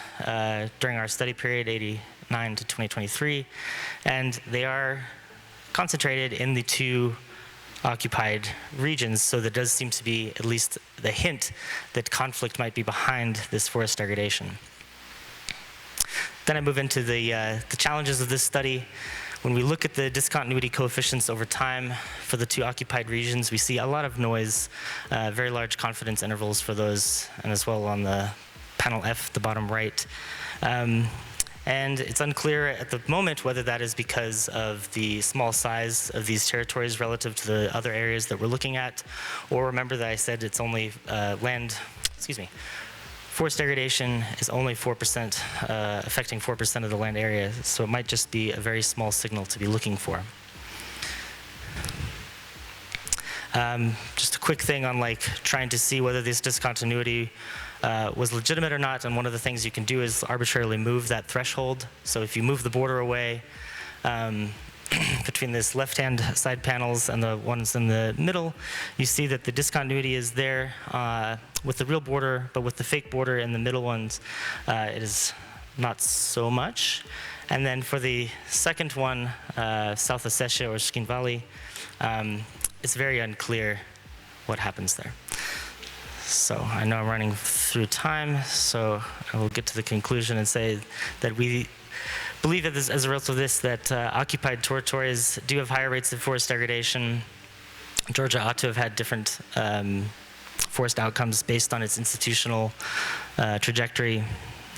during our study period, 89 to 2023. And they are concentrated in the 2 occupied regions, so there does seem to be at least the hint that conflict might be behind this forest degradation. Then I move into the challenges of this study. When we look at the discontinuity coefficients over time for the 2 occupied regions, we see a lot of noise, very large confidence intervals for those, and as well on the panel F, the bottom right. And it's unclear at the moment whether that is because of the small size of these territories relative to the other areas that we're looking at, or remember that I said it's only forest degradation is only 4%, affecting 4% of the land area, so it might just be a very small signal to be looking for. Just a quick thing on trying to see whether this discontinuity was legitimate or not, and one of the things you can do is arbitrarily move that threshold. So if you move the border away between this left-hand side panels and the ones in the middle, you see that the discontinuity is there with the real border, but with the fake border in the middle ones, it is not so much. And then for the second one, South Ossetia or Skin Valley, it's very unclear what happens there. So I know I'm running through time, so I will get to the conclusion and say that we believe that as a result of this, that occupied territories do have higher rates of forest degradation. Georgia ought to have had different forest outcomes based on its institutional trajectory.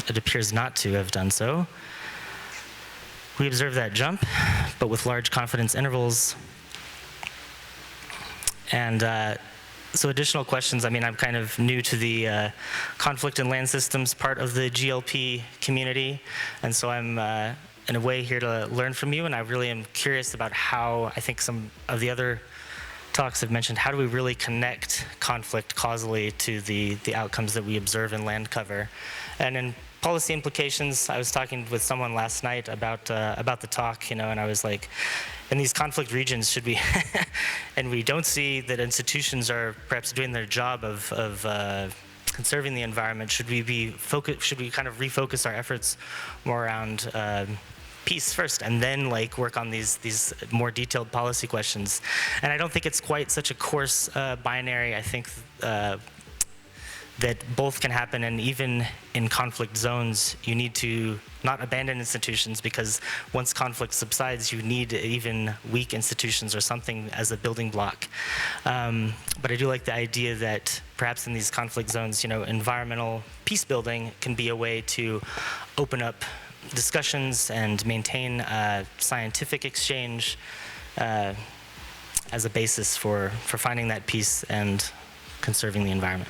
It appears not to have done so. We observe that jump, but with large confidence intervals. And so additional questions, I mean, I'm kind of new to the conflict in land systems part of the GLP community, and so I'm in a way here to learn from you, and I really am curious about how, I think some of the other talks have mentioned, how do we really connect conflict causally to the outcomes that we observe in land cover? And in policy implications, I was talking with someone last night about the talk, you know, and I was like, in these conflict regions, should we, and we don't see that institutions are perhaps doing their job of conserving the environment, should we kind of refocus our efforts more around peace first, and then like work on these more detailed policy questions? And I don't think it's quite such a coarse binary. I think that both can happen, and even in conflict zones, you need to not abandon institutions, because once conflict subsides, you need even weak institutions or something as a building block. But I do like the idea that perhaps in these conflict zones, you know, environmental peace building can be a way to open up discussions and maintain scientific exchange as a basis for finding that peace and conserving the environment.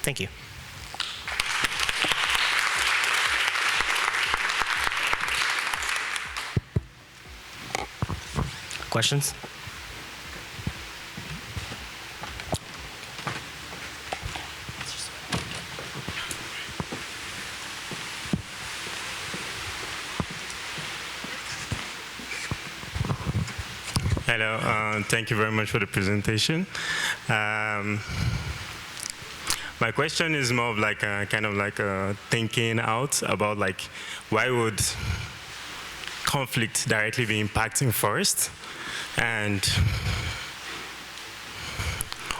Thank you. Questions? Hello, thank you very much for the presentation. My question is more of like a, kind of like a thinking out about like, why would conflict directly be impacting forests? And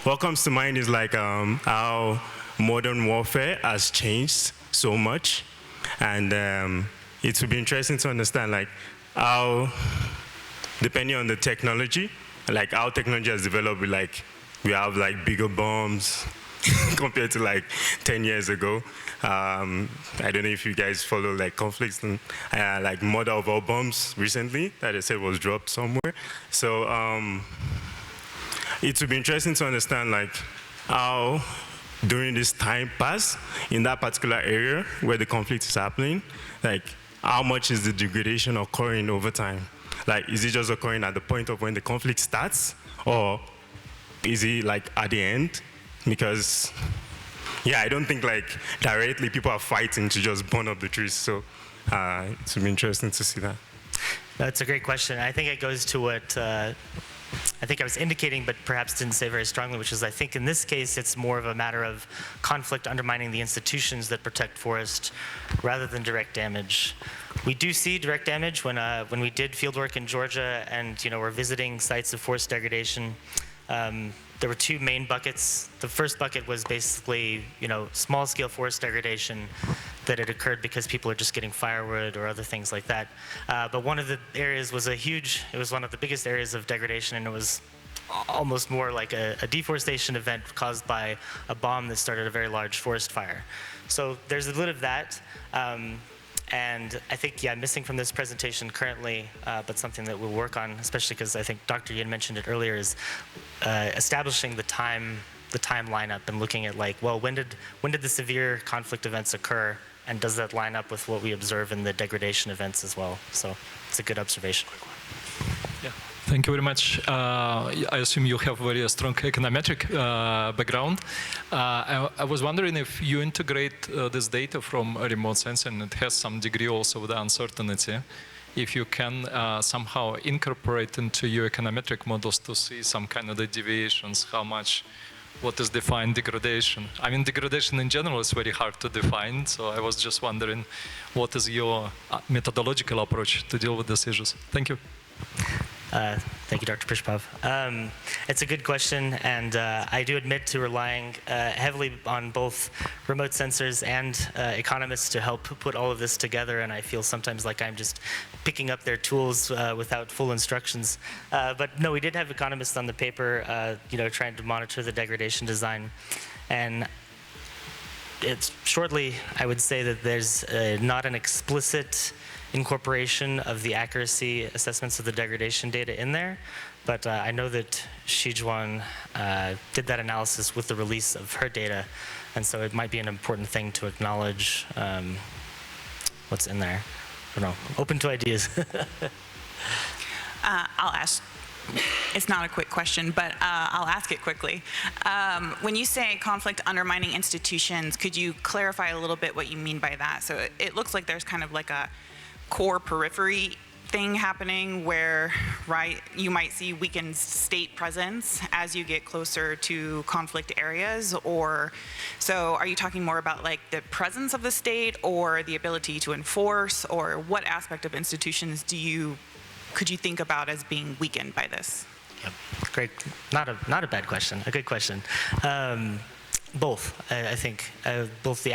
what comes to mind is like how modern warfare has changed so much. And it would be interesting to understand like how, depending on the technology, like how technology has developed, we have like bigger bombs, compared to like 10 years ago. I don't know if you guys follow like conflicts and like mother of all bombs recently that they said was dropped somewhere. So it would be interesting to understand like how during this time pass in that particular area where the conflict is happening, like how much is the degradation occurring over time? Like, is it just occurring at the point of when the conflict starts, or is it like at the end? Because, yeah, I don't think like directly people are fighting to just burn up the trees. So it would be interesting to see that. That's a great question. I think it goes to what I think I was indicating, but perhaps didn't say very strongly, which is I think in this case it's more of a matter of conflict undermining the institutions that protect forest rather than direct damage. We do see direct damage when we did fieldwork in Georgia and we're visiting sites of forest degradation. There were two main buckets. The first bucket was basically, small-scale forest degradation that had occurred because people are just getting firewood or other things like that. But one of the areas was it was one of the biggest areas of degradation, and it was almost more like a deforestation event caused by a bomb that started a very large forest fire. So there's a bit of that. And I think, missing from this presentation currently, but something that we'll work on, especially because I think Dr. Yin mentioned it earlier, is establishing the time lineup and looking at like, well, when did the severe conflict events occur, and does that line up with what we observe in the degradation events as well? So it's a good observation. Yeah. Thank you very much. I assume you have very strong econometric background. I was wondering if you integrate this data from remote sensing, and it has some degree also of the uncertainty, if you can somehow incorporate into your econometric models to see some kind of the deviations, what is defined degradation. I mean, degradation in general is very hard to define, so I was just wondering what is your methodological approach to deal with these issues. Thank you. Thank you, Dr. Prishchepov. It's a good question, and I do admit to relying heavily on both remote sensors and economists to help put all of this together, and I feel sometimes like I'm just picking up their tools without full instructions. But no, we did have economists on the paper, trying to monitor the degradation design, and it's shortly, I would say that there's not an explicit incorporation of the accuracy assessments of the degradation data in there, but I know that Shijwan did that analysis with the release of her data, and so it might be an important thing to acknowledge what's in there. I don't know, open to ideas. I'll ask. It's not a quick question, but I'll ask it quickly. When you say conflict undermining institutions, could you clarify a little bit what you mean by that? So it looks like there's kind of like a core periphery thing happening where, right, you might see weakened state presence as you get closer to conflict areas, or so are you talking more about like the presence of the state or the ability to enforce, or what aspect of institutions could you think about as being weakened by this? Yep. Great, not a bad question, a good question. Both, I think, both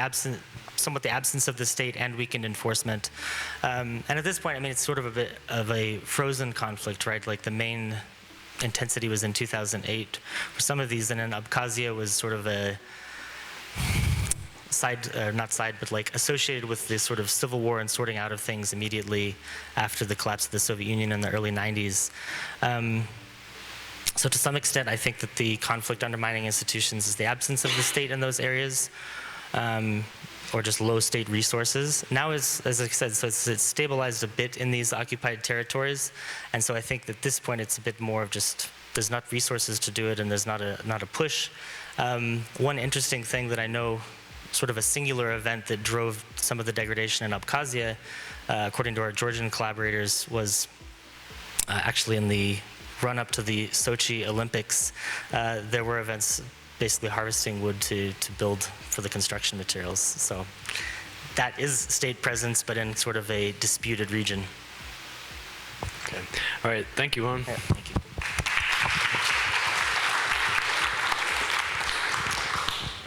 somewhat the absence of the state and weakened enforcement. And at this point, I mean, it's sort of a bit of a frozen conflict, right? Like the main intensity was in 2008 for some of these, and then Abkhazia was sort of a but like associated with this sort of civil war and sorting out of things immediately after the collapse of the Soviet Union in the early 90s. So to some extent, I think that the conflict undermining institutions is the absence of the state in those areas, or just low state resources. Now, as I said, so it's stabilized a bit in these occupied territories, and so I think that at this point it's a bit more of just there's not resources to do it, and there's not a push. One interesting thing that I know, sort of a singular event that drove some of the degradation in Abkhazia, according to our Georgian collaborators, was actually in the run-up to the Sochi Olympics. There were events basically harvesting wood to build for the construction materials. So that is state presence, but in sort of a disputed region. Okay. All right. Thank you, Juan. Yeah, thank you.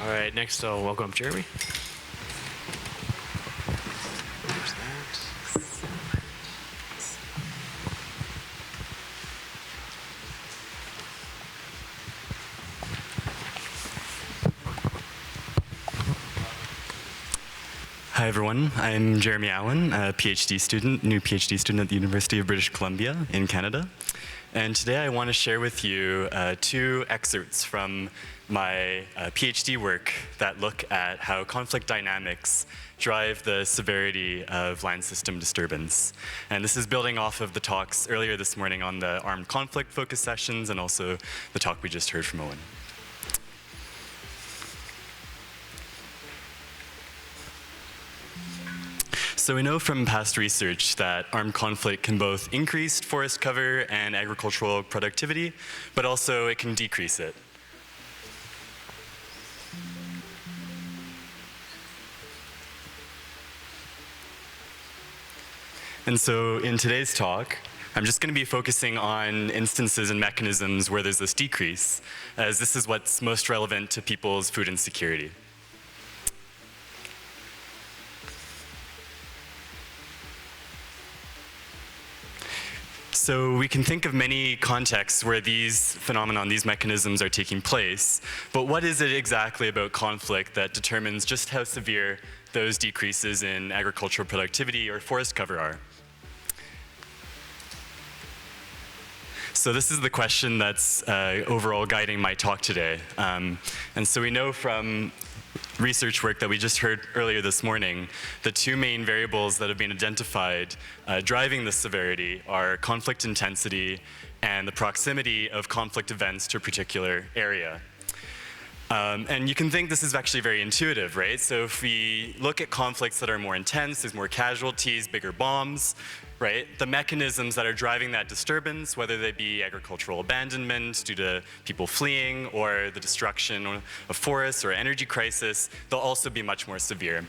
All right. Next, I'll welcome Jeremy. Hi everyone, I'm Jeremy Allen, a PhD student, new PhD student at the University of British Columbia in Canada. And today I want to share with you two excerpts from my PhD work that look at how conflict dynamics drive the severity of land system disturbance. And this is building off of the talks earlier this morning on the armed conflict focus sessions and also the talk we just heard from Owen. So we know from past research that armed conflict can both increase forest cover and agricultural productivity, but also it can decrease it. And so in today's talk, I'm just going to be focusing on instances and mechanisms where there's this decrease, as this is what's most relevant to people's food insecurity. So we can think of many contexts where these phenomena, these mechanisms are taking place, but what is it exactly about conflict that determines just how severe those decreases in agricultural productivity or forest cover are? So this is the question that's overall guiding my talk today. And so we know from research work that we just heard earlier this morning, the two main variables that have been identified driving this severity are conflict intensity and the proximity of conflict events to a particular area. And you can think this is actually very intuitive, right? So if we look at conflicts that are more intense, there's more casualties, bigger bombs, right? The mechanisms that are driving that disturbance, whether they be agricultural abandonment due to people fleeing or the destruction of forests or energy crisis, they'll also be much more severe.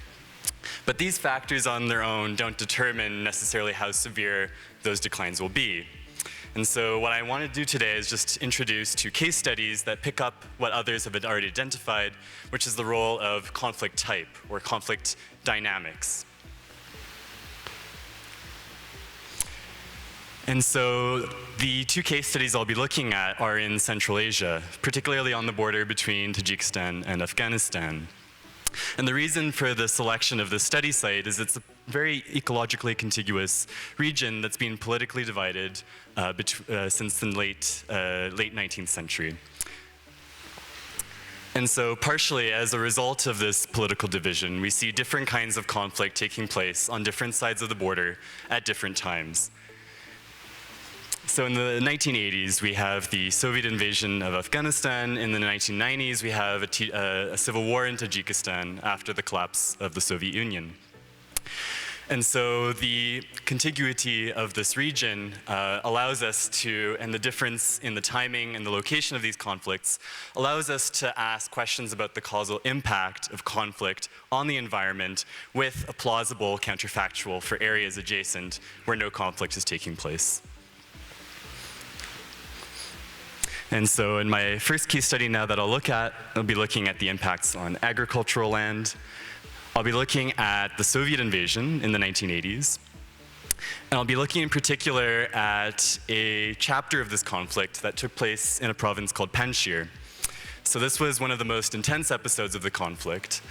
But these factors on their own don't determine necessarily how severe those declines will be. And so what I want to do today is just introduce 2 case studies that pick up what others have already identified, which is the role of conflict type or conflict dynamics. And so the 2 case studies I'll be looking at are in Central Asia, particularly on the border between Tajikistan and Afghanistan. And the reason for the selection of this study site is it's a very ecologically contiguous region that's been politically divided since the late 19th century. And so partially as a result of this political division, we see different kinds of conflict taking place on different sides of the border at different times. So in the 1980s, we have the Soviet invasion of Afghanistan. In the 1990s, we have a civil war in Tajikistan after the collapse of the Soviet Union. And so the contiguity of this region allows us to, and the difference in the timing and the location of these conflicts, allows us to ask questions about the causal impact of conflict on the environment with a plausible counterfactual for areas adjacent where no conflict is taking place. And so in my first case study now that I'll look at, I'll be looking at the impacts on agricultural land. I'll be looking at the Soviet invasion in the 1980s. And I'll be looking in particular at a chapter of this conflict that took place in a province called Panjshir. So this was one of the most intense episodes of the conflict.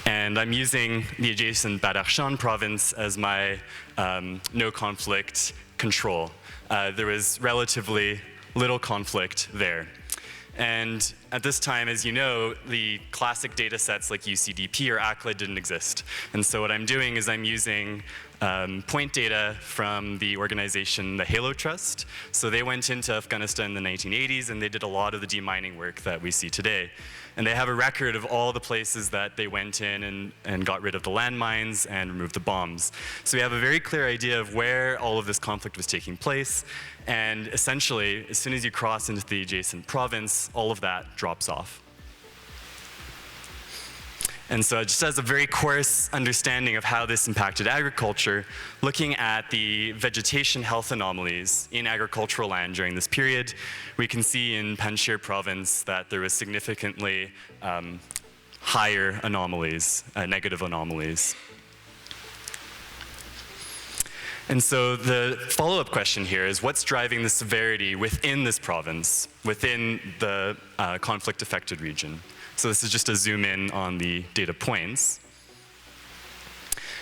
And I'm using the adjacent Badakhshan province as my no conflict control. There was relatively little conflict there. And at this time, as you know, the classic data sets like UCDP or ACLA didn't exist. And so what I'm doing is I'm using point data from the organization, the Halo Trust. So they went into Afghanistan in the 1980s and they did a lot of the demining work that we see today. And they have a record of all the places that they went in and got rid of the landmines and removed the bombs. So we have a very clear idea of where all of this conflict was taking place. And essentially, as soon as you cross into the adjacent province, all of that drops off. And so just as a very coarse understanding of how this impacted agriculture, looking at the vegetation health anomalies in agricultural land during this period, we can see in Panjshir province that there was significantly higher anomalies, negative anomalies. And so the follow-up question here is what's driving the severity within this province, within the conflict-affected region? So this is just a zoom in on the data points.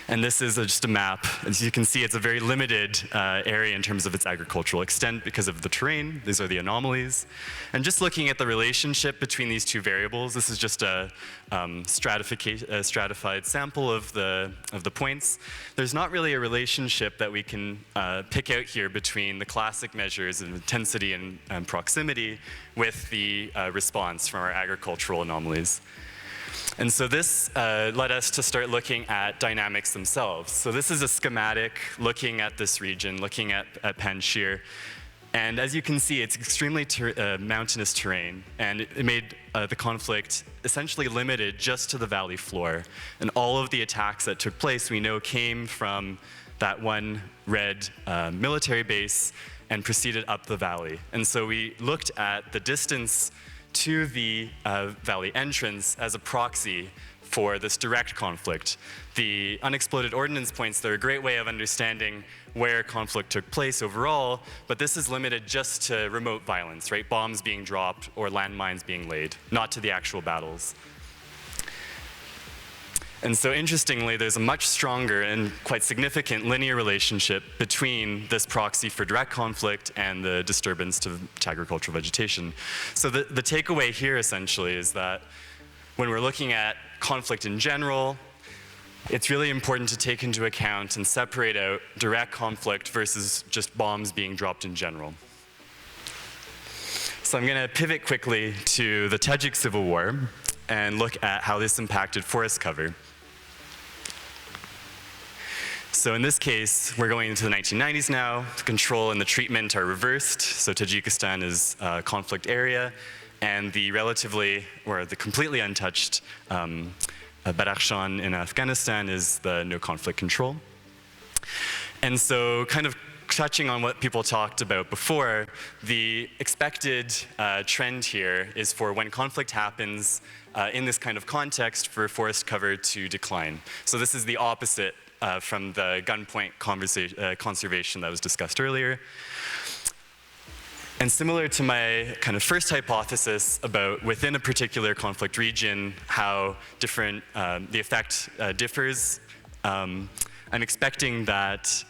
And this is just a map. As you can see, it's a very limited area in terms of its agricultural extent because of the terrain. These are the anomalies. And just looking at the relationship between these 2 variables, this is just a stratified sample of the points. There's not really a relationship that we can pick out here between the classic measures of intensity and proximity with the response from our agricultural anomalies. And so this led us to start looking at dynamics themselves. So this is a schematic looking at this region, looking at Panjshir. And as you can see, it's extremely mountainous terrain, and it made the conflict essentially limited just to the valley floor. And all of the attacks that took place, we know, came from that one red military base and proceeded up the valley. And so we looked at the distance to the valley entrance as a proxy for this direct conflict. The unexploded ordnance points, they're a great way of understanding where conflict took place overall, but this is limited just to remote violence, right? Bombs being dropped or landmines being laid, not to the actual battles. And so interestingly, there's a much stronger and quite significant linear relationship between this proxy for direct conflict and the disturbance to agricultural vegetation. So the takeaway here essentially is that when we're looking at conflict in general, it's really important to take into account and separate out direct conflict versus just bombs being dropped in general. So I'm going to pivot quickly to the Tajik Civil War and look at how this impacted forest cover. So in this case, we're going into the 1990s now. The control and the treatment are reversed. So Tajikistan is a conflict area, and the relatively, or the completely untouched Badakhshan in Afghanistan is the no conflict control. And so kind of touching on what people talked about before, the expected trend here is for when conflict happens in this kind of context for forest cover to decline. So this is the opposite from the gunpoint conservation that was discussed earlier. And similar to my kind of first hypothesis about within a particular conflict region, how different the effect differs, I'm expecting that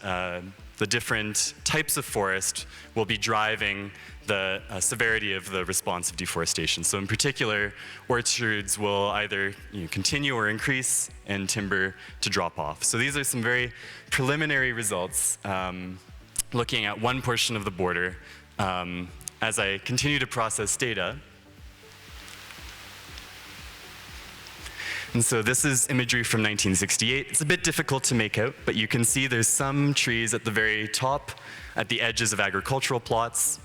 the different types of forest will be driving the severity of the response of deforestation. So in particular, orchards will either continue or increase and timber to drop off. So these are some very preliminary results looking at one portion of the border. As I continue to process data. And so this is imagery from 1968. It's a bit difficult to make out, but you can see there's some trees at the very top, at the edges of agricultural plots.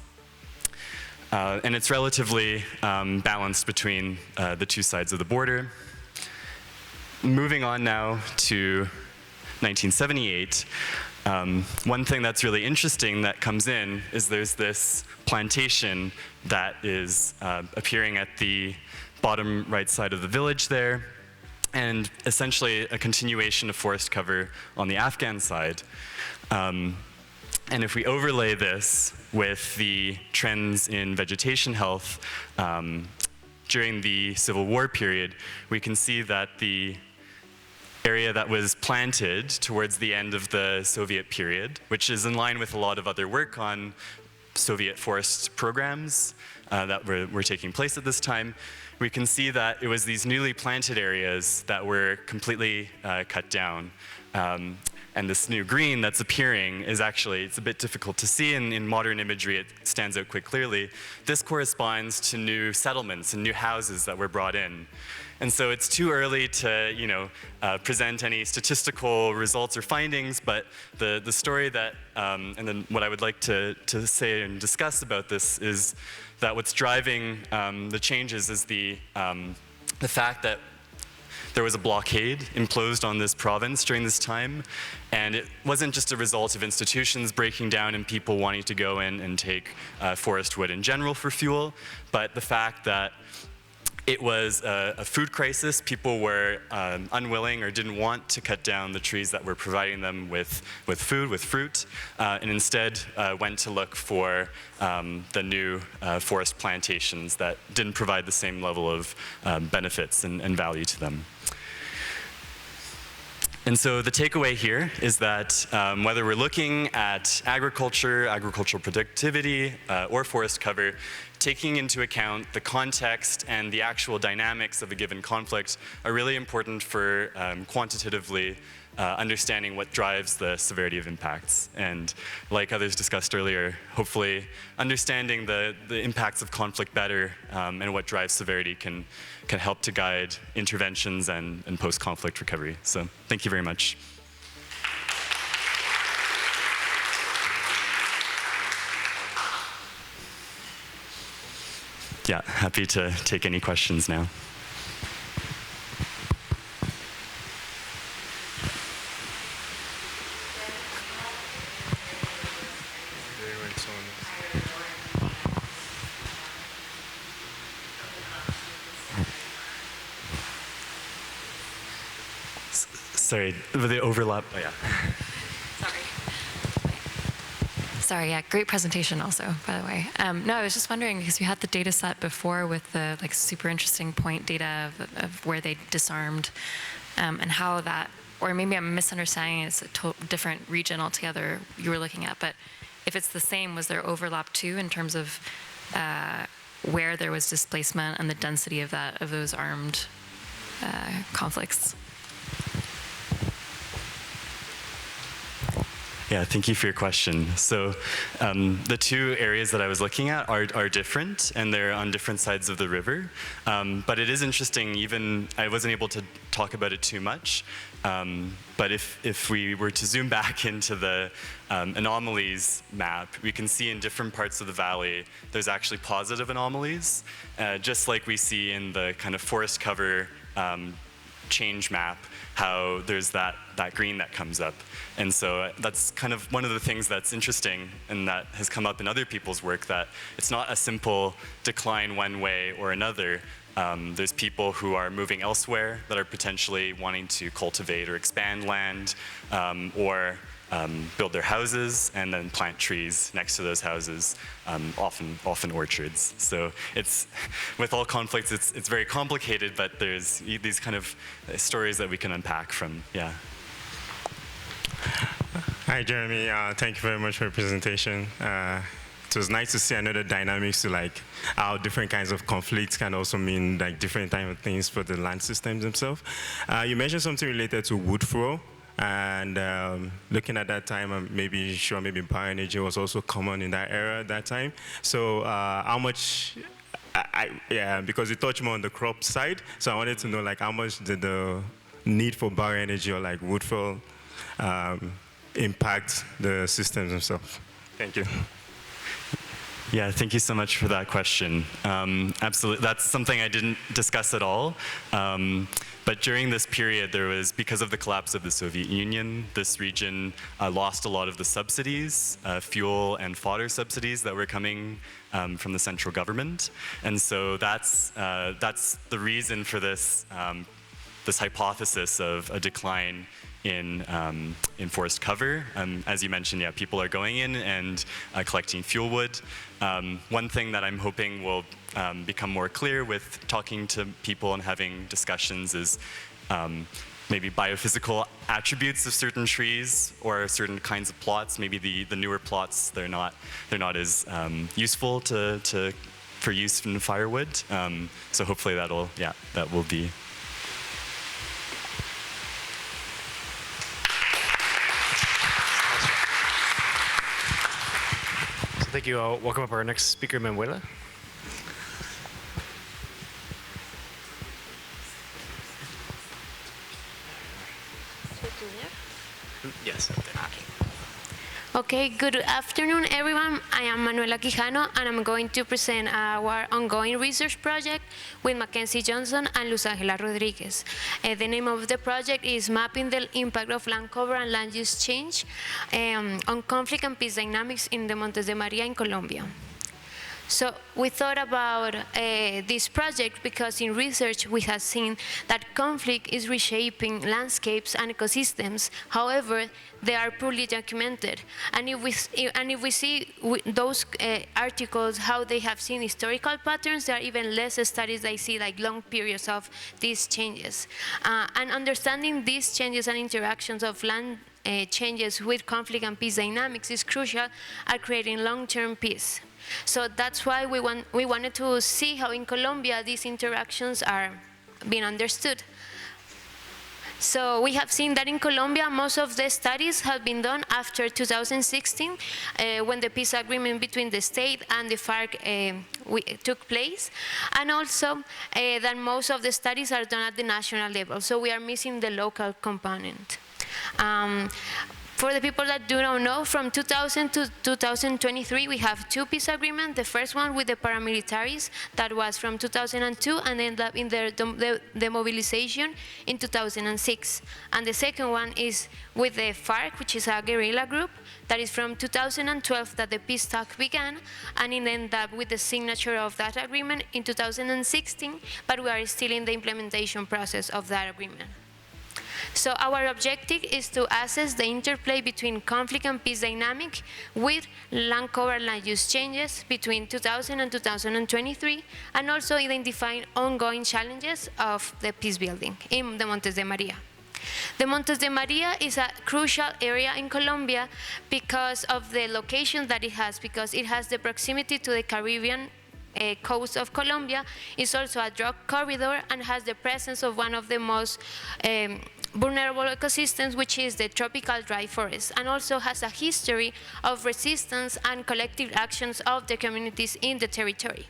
And it's relatively balanced between the two sides of the border. Moving on now to 1978. One thing that's really interesting that comes in is there's this plantation that is appearing at the bottom right side of the village there, and essentially a continuation of forest cover on the Afghan side. And if we overlay this with the trends in vegetation health during the Civil War period, we can see that the area that was planted towards the end of the Soviet period, which is in line with a lot of other work on Soviet forest programs that were taking place at this time, we can see that it was these newly planted areas that were completely cut down. And this new green that's appearing is actually, it's a bit difficult to see in modern imagery, it stands out quite clearly. This corresponds to new settlements and new houses that were brought in. And so it's too early to present any statistical results or findings, but the story that, and then what I would like to say and discuss about this is that what's driving the changes is the fact that there was a blockade imposed on this province during this time, and it wasn't just a result of institutions breaking down and people wanting to go in and take forest wood in general for fuel, but the fact that it was a food crisis. People were unwilling or didn't want to cut down the trees that were providing them with food, with fruit, and instead went to look for the new forest plantations that didn't provide the same level of benefits and value to them. And so the takeaway here is that whether we're looking at agriculture, agricultural productivity, or forest cover, taking into account the context and the actual dynamics of a given conflict are really important for quantitatively understanding what drives the severity of impacts. And like others discussed earlier, hopefully understanding the impacts of conflict better and what drives severity can help to guide interventions and post-conflict recovery. So thank you very much. Yeah, happy to take any questions now. Sorry, the overlap. Oh, yeah. Sorry, yeah, great presentation also, by the way. No, I was just wondering, because you had the data set before with the super interesting point data of where they disarmed and how that, or maybe I'm misunderstanding, it's a different region altogether you were looking at, but if it's the same, was there overlap too in terms of where there was displacement and the density of those armed conflicts? Yeah, thank you for your question. So the two areas that I was looking at are different, and they're on different sides of the river. But it is interesting, even I wasn't able to talk about it too much, but if we were to zoom back into the anomalies map, we can see in different parts of the valley, there's actually positive anomalies, just like we see in the kind of forest cover change map, how there's that green that comes up. And so that's kind of one of the things that's interesting and that has come up in other people's work, that it's not a simple decline one way or another. There's people who are moving elsewhere that are potentially wanting to cultivate or expand land, or build their houses and then plant trees next to those houses, often orchards. So it's, with all conflicts, it's very complicated, but there's these kind of stories that we can unpack from, yeah. Hi, Jeremy. Thank you very much for your presentation. It was nice to see another dynamics to like how different kinds of conflicts can also mean like different type of things for the land systems themselves. You mentioned something related to wood throw, and looking at that time, maybe bioenergy was also common in that era at that time. So how much? Yeah, because you touched more on the crop side, so I wanted to know like how much did the need for bioenergy or like wood throw impact the systems themselves? Thank you. Yeah, thank you so much for that question. Absolutely, that's something I didn't discuss at all. But during this period, there was, because of the collapse of the Soviet Union, this region lost a lot of the subsidies, fuel and fodder subsidies that were coming from the central government. And so that's the reason for this, this hypothesis of a decline in forest cover. As you mentioned, yeah, people are going in and collecting fuel wood. One thing that I'm hoping will become more clear with talking to people and having discussions is maybe biophysical attributes of certain trees or certain kinds of plots. Maybe the newer plots, they're not as useful for use in firewood. So hopefully that will be. Thank you. I'll welcome up our next speaker, Manuela. Yes. Okay, good afternoon, everyone. I am Manuela Quijano, and I'm going to present our ongoing research project with Mackenzie Johnson and Luz Angela Rodriguez. The name of the project is Mapping the Impact of Land Cover and Land Use Change on Conflict and Peace Dynamics in the Montes de Maria in Colombia. So we thought about this project because in research we have seen that conflict is reshaping landscapes and ecosystems. However, they are poorly documented. And if we see those articles, how they have seen historical patterns, there are even less studies that see like long periods of these changes. And understanding these changes and interactions of land changes with conflict and peace dynamics is crucial at creating long-term peace. So that's why we wanted to see how in Colombia these interactions are being understood. So we have seen that in Colombia, most of the studies have been done after 2016, when the peace agreement between the state and the FARC took place. And also that most of the studies are done at the national level. So we are missing the local component. For the people that do not know, from 2000 to 2023, we have two peace agreements. The first one with the paramilitaries, that was from 2002, and ended up in the demobilization in 2006. And the second one is with the FARC, which is a guerrilla group, that is from 2012 that the peace talk began, and it ended up with the signature of that agreement in 2016, but we are still in the implementation process of that agreement. So our objective is to assess the interplay between conflict and peace dynamic with land cover land use changes between 2000 and 2023, and also identifying ongoing challenges of the peace building in the Montes de Maria. The Montes de Maria is a crucial area in Colombia because of the location that it has, because it has the proximity to the Caribbean coast of Colombia. It's also a drug corridor and has the presence of one of the most vulnerable ecosystems, which is the tropical dry forest, and also has a history of resistance and collective actions of the communities in the territory.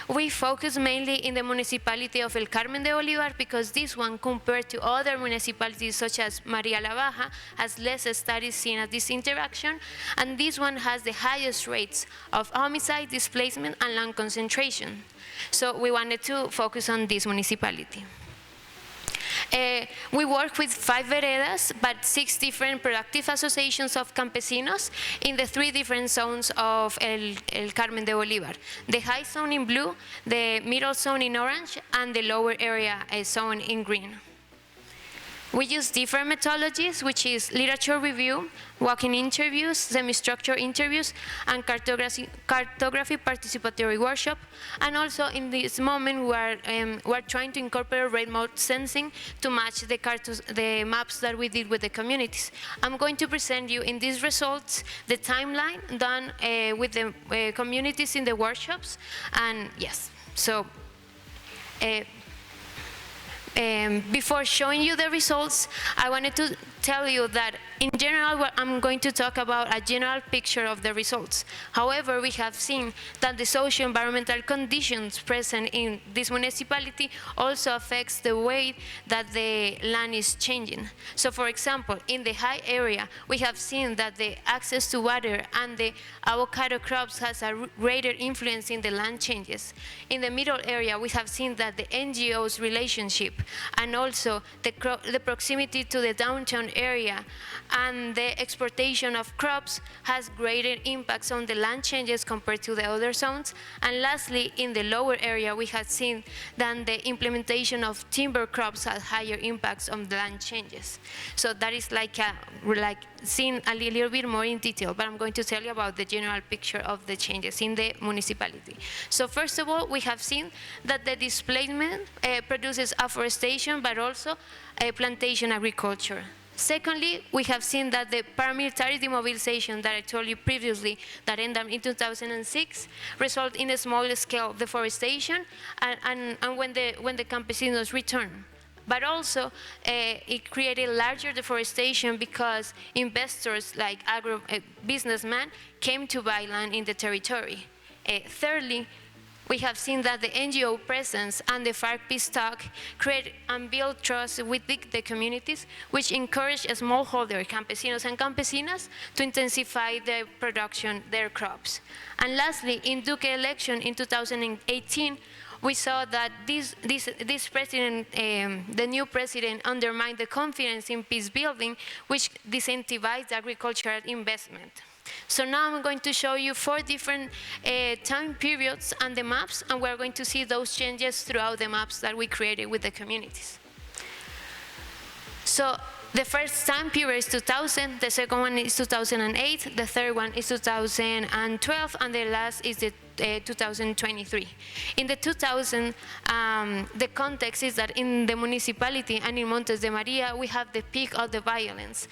We focus mainly in the municipality of El Carmen de Bolívar because this one, compared to other municipalities such as Maria la Baja, has less studies seen at this interaction, and this one has the highest rates of homicide, displacement, and land concentration. So we wanted to focus on this municipality. We work with 5 veredas, but 6 different productive associations of campesinos in the 3 different zones of El Carmen de Bolívar. The high zone in blue, the middle zone in orange, and the lower area zone in green. We use different methodologies, which is literature review, walk-in interviews, semi-structured interviews, and cartography participatory workshop. And also in this moment, we're trying to incorporate remote sensing to match the maps that we did with the communities. I'm going to present you in these results the timeline done with the communities in the workshops. And yes, so before showing you the results, I wanted to tell you that in general, I'm going to talk about a general picture of the results. However, we have seen that the socio-environmental conditions present in this municipality also affects the way that the land is changing. So for example, in the high area, we have seen that the access to water and the avocado crops has a greater influence in the land changes. In the middle area, we have seen that the NGOs relationship and also the proximity to the downtown area and the exportation of crops has greater impacts on the land changes compared to the other zones. And lastly, in the lower area, we have seen that the implementation of timber crops has higher impacts on the land changes. So that is like seen a little bit more in detail, but I'm going to tell you about the general picture of the changes in the municipality. So first of all, we have seen that the displacement produces afforestation, but also plantation agriculture. Secondly, we have seen that the paramilitary demobilization that I told you previously that ended in 2006 result in a small scale deforestation and when the campesinos return. But also, it created larger deforestation because investors like businessmen came to buy land in the territory. Thirdly, we have seen that the NGO presence and the FARC peace talk create and build trust with the communities, which encourage smallholder campesinos and campesinas to intensify their production, their crops. And lastly, in Duque election in 2018, we saw that this president, the new president, undermined the confidence in peace building, which disincentivized agricultural investment. So now I'm going to show you 4 different time periods and the maps, and we're going to see those changes throughout the maps that we created with the communities. So the first time period is 2000, the second one is 2008, the third one is 2012, and the last is the 2023. In the 2000, the context is that in the municipality and in Montes de Maria, we have the peak of the violence.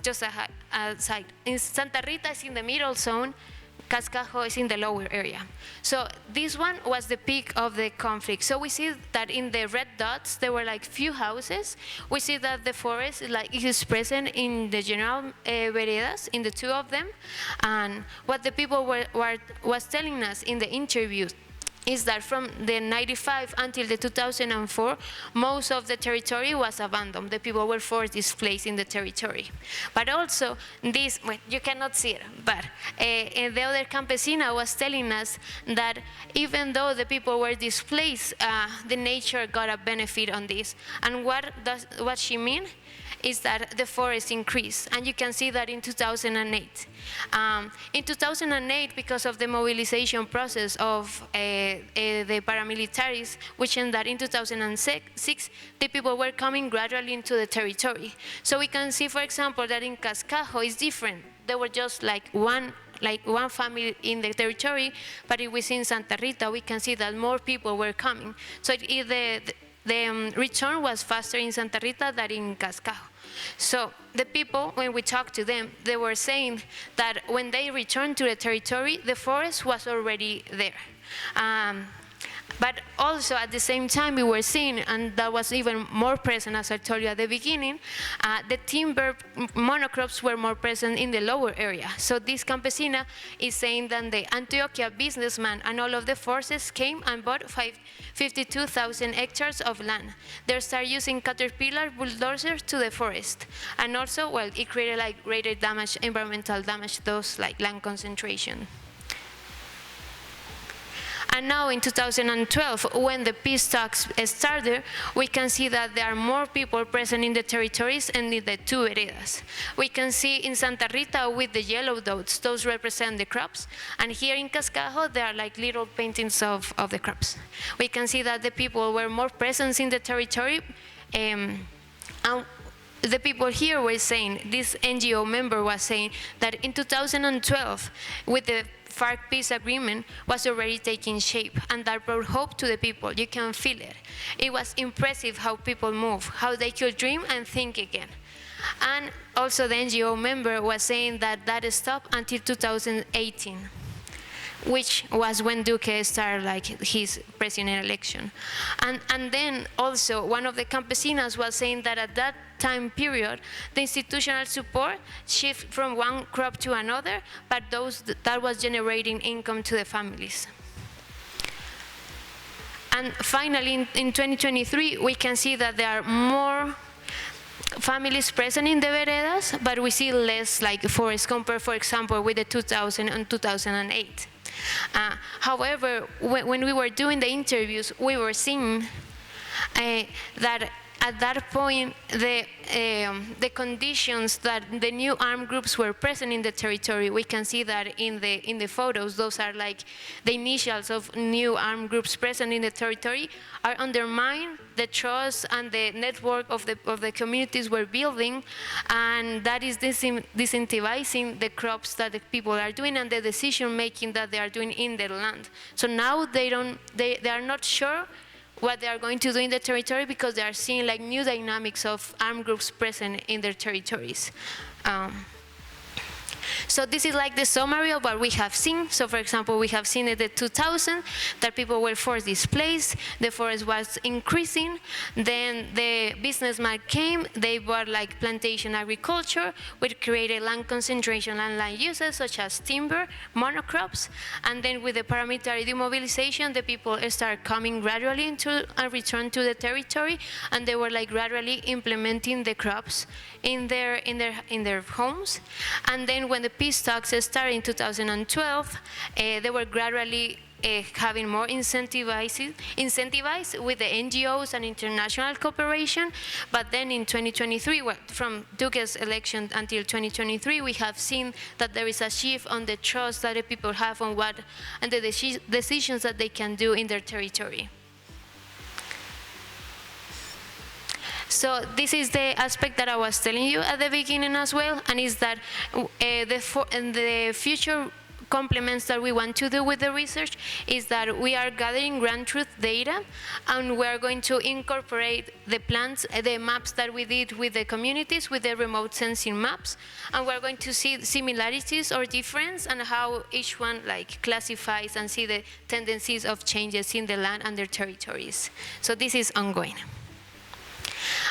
Just a side. In Santa Rita is in the middle zone, Cascajo is in the lower area. So this one was the peak of the conflict. So we see that in the red dots, there were like few houses. We see that the forest is present in the general veredas, in the 2 of them. And what the people was telling us in the interviews is that from the 95 until the 2004, most of the territory was abandoned. The people were forced displaced in the territory. But also, this, well, you cannot see it, but the other campesina was telling us that even though the people were displaced, the nature got a benefit on this. And what she mean is that the forest increased, and you can see that in 2008. In 2008, because of the mobilization process of the paramilitaries, which ended in 2006, the people were coming gradually into the territory. So we can see, for example, that in Cascajo is different. There were just like one family in the territory, but if we see in Santa Rita, we can see that more people were coming. So the return was faster in Santa Rita than in Cascajo. So the people, when we talked to them, they were saying that when they returned to the territory, the forest was already there. But also at the same time we were seeing, and that was even more present as I told you at the beginning, the timber monocrops were more present in the lower area. So this campesina is saying that the Antioquia businessman and all of the forces came and bought 52,000 hectares of land. They started using caterpillar bulldozers to the forest. And also, well, it created like greater damage, environmental damage, those like land concentration. And now in 2012, when the peace talks started, we can see that there are more people present in the territories and in the two veredas. We can see in Santa Rita with the yellow dots, those represent the crops. And here in Cascajo, there are like little paintings of the crops. We can see that the people were more present in the territory. And the people here were saying, this NGO member was saying that in 2012, with the FARC peace agreement was already taking shape, and that brought hope to the people. You can feel it. It was impressive how people move, how they could dream and think again. And also the NGO member was saying that that stopped until 2018, which was when Duque started like his president election. And then also one of the campesinas was saying that at that time period, the institutional support shifted from one crop to another, but that was generating income to the families. And finally, in 2023, we can see that there are more families present in the veredas, but we see less like forests compared, for example, with the 2000 and 2008. However, when we were doing the interviews, we were seeing that at that point, the conditions that the new armed groups were present in the territory, we can see that in the photos, those are like the initials of new armed groups present in the territory, are undermining the trust and the network of the communities we're building, and that is disincentivizing the crops that the people are doing and the decision making that they are doing in their land. So now they are not sure what they are going to do in the territory because they are seeing like new dynamics of armed groups present in their territories. So this is like the summary of what we have seen. So for example, we have seen in the 2000 that people were forced displaced, the forest was increasing, then the businessmen came, they bought like plantation agriculture, which created land concentration and land uses such as timber, monocrops, and then with the paramilitary demobilization, the people started coming gradually into a return to the territory, and they were like gradually implementing the crops in their homes. And then when the peace talks started in 2012, they were gradually having more incentivized with the NGOs and international cooperation. But then in 2023, from Duque's election until 2023, we have seen that there is a shift on the trust that the people have on what and the decisions that they can do in their territory. So this is the aspect that I was telling you at the beginning as well, and is that the future complements that we want to do with the research is that we are gathering ground truth data, and we are going to incorporate the plans, the maps that we did with the communities, with the remote sensing maps, and we're going to see similarities or difference and how each one like classifies and see the tendencies of changes in the land and their territories. So this is ongoing.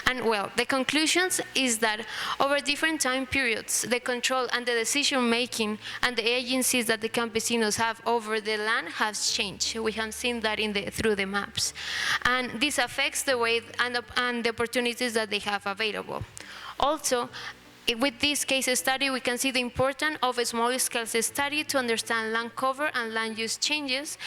And well, the conclusions is that over different time periods, the control and the decision making and the agencies that the campesinos have over the land has changed. We have seen that through the maps. And this affects the way and the opportunities that they have available. Also, with this case study, we can see the importance of a small-scale study to understand land cover and land use changes,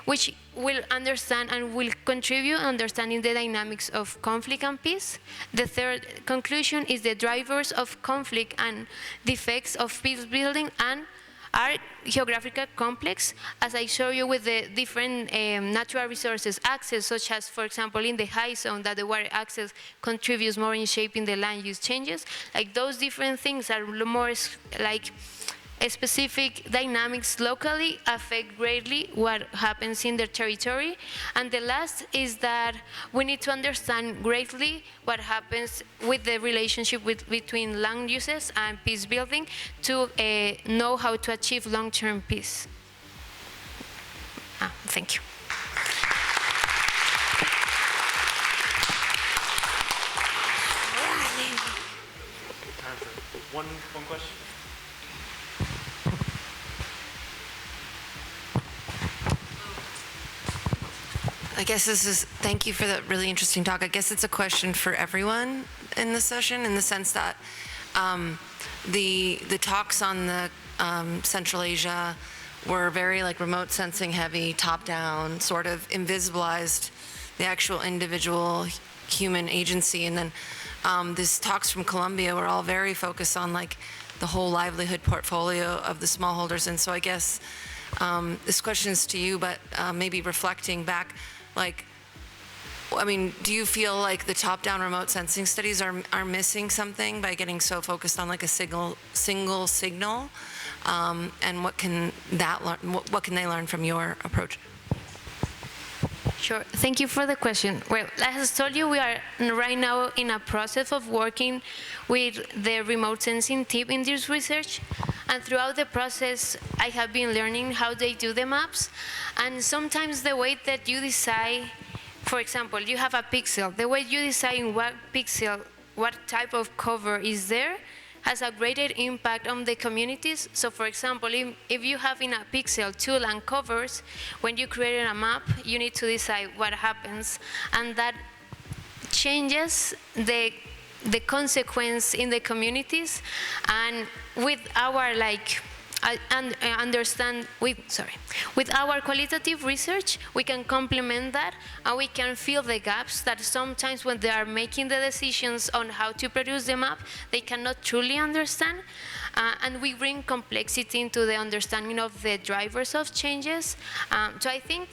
which will understand and will contribute understanding the dynamics of conflict and peace. The third conclusion is the drivers of conflict and the effects of peace building and are geographical complex, as I show you with the different natural resources access, such as, for example, in the high zone, that the water access contributes more in shaping the land use changes. Like those different things are more like specific dynamics locally affect greatly what happens in their territory. And the last is that we need to understand greatly what happens with the relationship between land uses and peace building to know how to achieve long-term peace. Thank you. Time for one question. I guess thank you for that really interesting talk. I guess it's a question for everyone in the session, in the sense that the talks on the Central Asia were very like remote sensing heavy, top down, sort of invisibilized the actual individual human agency. And then these talks from Colombia were all very focused on like the whole livelihood portfolio of the smallholders. And so I guess this question is to you, but maybe reflecting back, like, I mean, do you feel like the top-down remote sensing studies are missing something by getting so focused on like a single signal? And what can that learn? What can they learn from your approach? Sure. Thank you for the question. Well, as I told you, we are right now in a process of working with the remote sensing team in this research. And throughout the process, I have been learning how they do the maps. And sometimes the way that you decide, for example, you have a pixel. The way you decide in what pixel, what type of cover is there, has a greater impact on the communities. So for example, if you have in a pixel 2 land covers, when you create a map, you need to decide what happens. And that changes the consequence in the communities. And with our with our qualitative research, we can complement that, and we can fill the gaps that sometimes when they are making the decisions on how to produce the map, they cannot truly understand. And we bring complexity into the understanding of the drivers of changes. So I think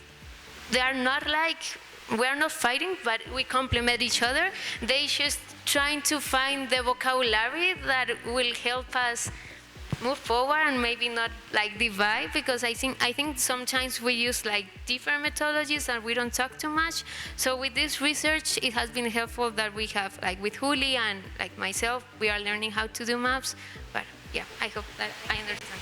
they are not we are not fighting, but we complement each other. They just trying to find the vocabulary that will help us move forward and maybe not like divide, because I think sometimes we use like different methodologies and we don't talk too much. So with this research, it has been helpful that we have, like with Juli and like myself, we are learning how to do maps. But yeah, I hope that I understand.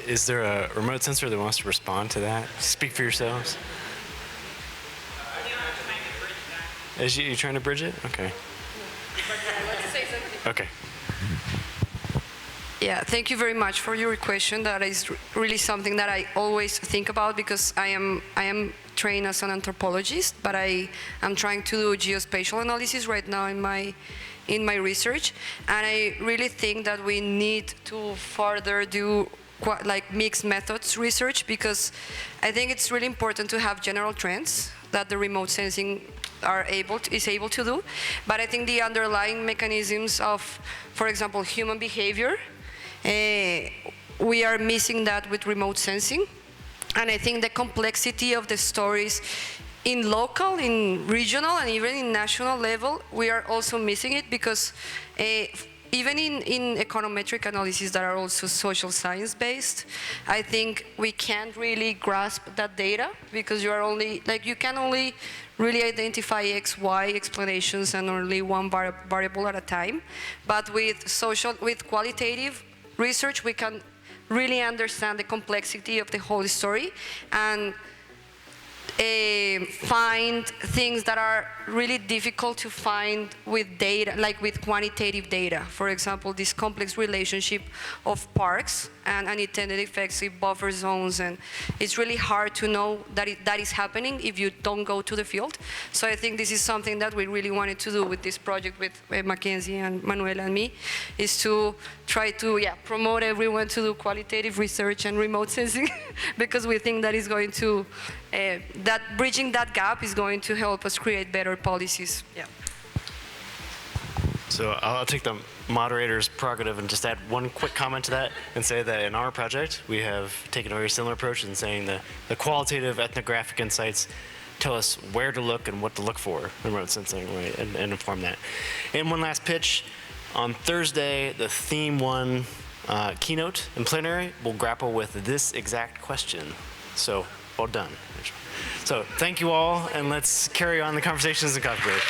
Is there a remote sensor that wants to respond to that? Speak for yourselves. Is you trying to bridge it? Okay. Okay. Yeah, thank you very much for your question. That is really something that I always think about, because I am trained as an anthropologist, but I am trying to do geospatial analysis right now in my research, and I really think that we need to further do like mixed methods research, because I think it's really important to have general trends that the remote sensing is able to do, but I think the underlying mechanisms of, for example, human behavior, we are missing that with remote sensing. And I think the complexity of the stories in local, in regional, and even in national level, we are also missing it, because even in econometric analysis that are also social science based, I think we can't really grasp that data, because you can only really identify X, Y explanations and only one variable at a time. But with qualitative research, we can really understand the complexity of the whole story and find things that are really difficult to find with data, like with quantitative data. For example, this complex relationship of parks and unintended effects in buffer zones, and it's really hard to know that is happening if you don't go to the field. So I think this is something that we really wanted to do with this project with Mackenzie and Manuela and me, is to try to promote everyone to do qualitative research and remote sensing, because we think that is going to that bridging that gap is going to help us create better policies. Yeah. So I'll take the moderator's prerogative and just add one quick comment to that and say that in our project, we have taken a very similar approach in saying that the qualitative ethnographic insights tell us where to look and what to look for in remote sensing, right, and inform that. And one last pitch. On Thursday, the Theme 1 keynote and plenary will grapple with this exact question. So well done. So thank you all, and let's carry on the conversations in coffee break.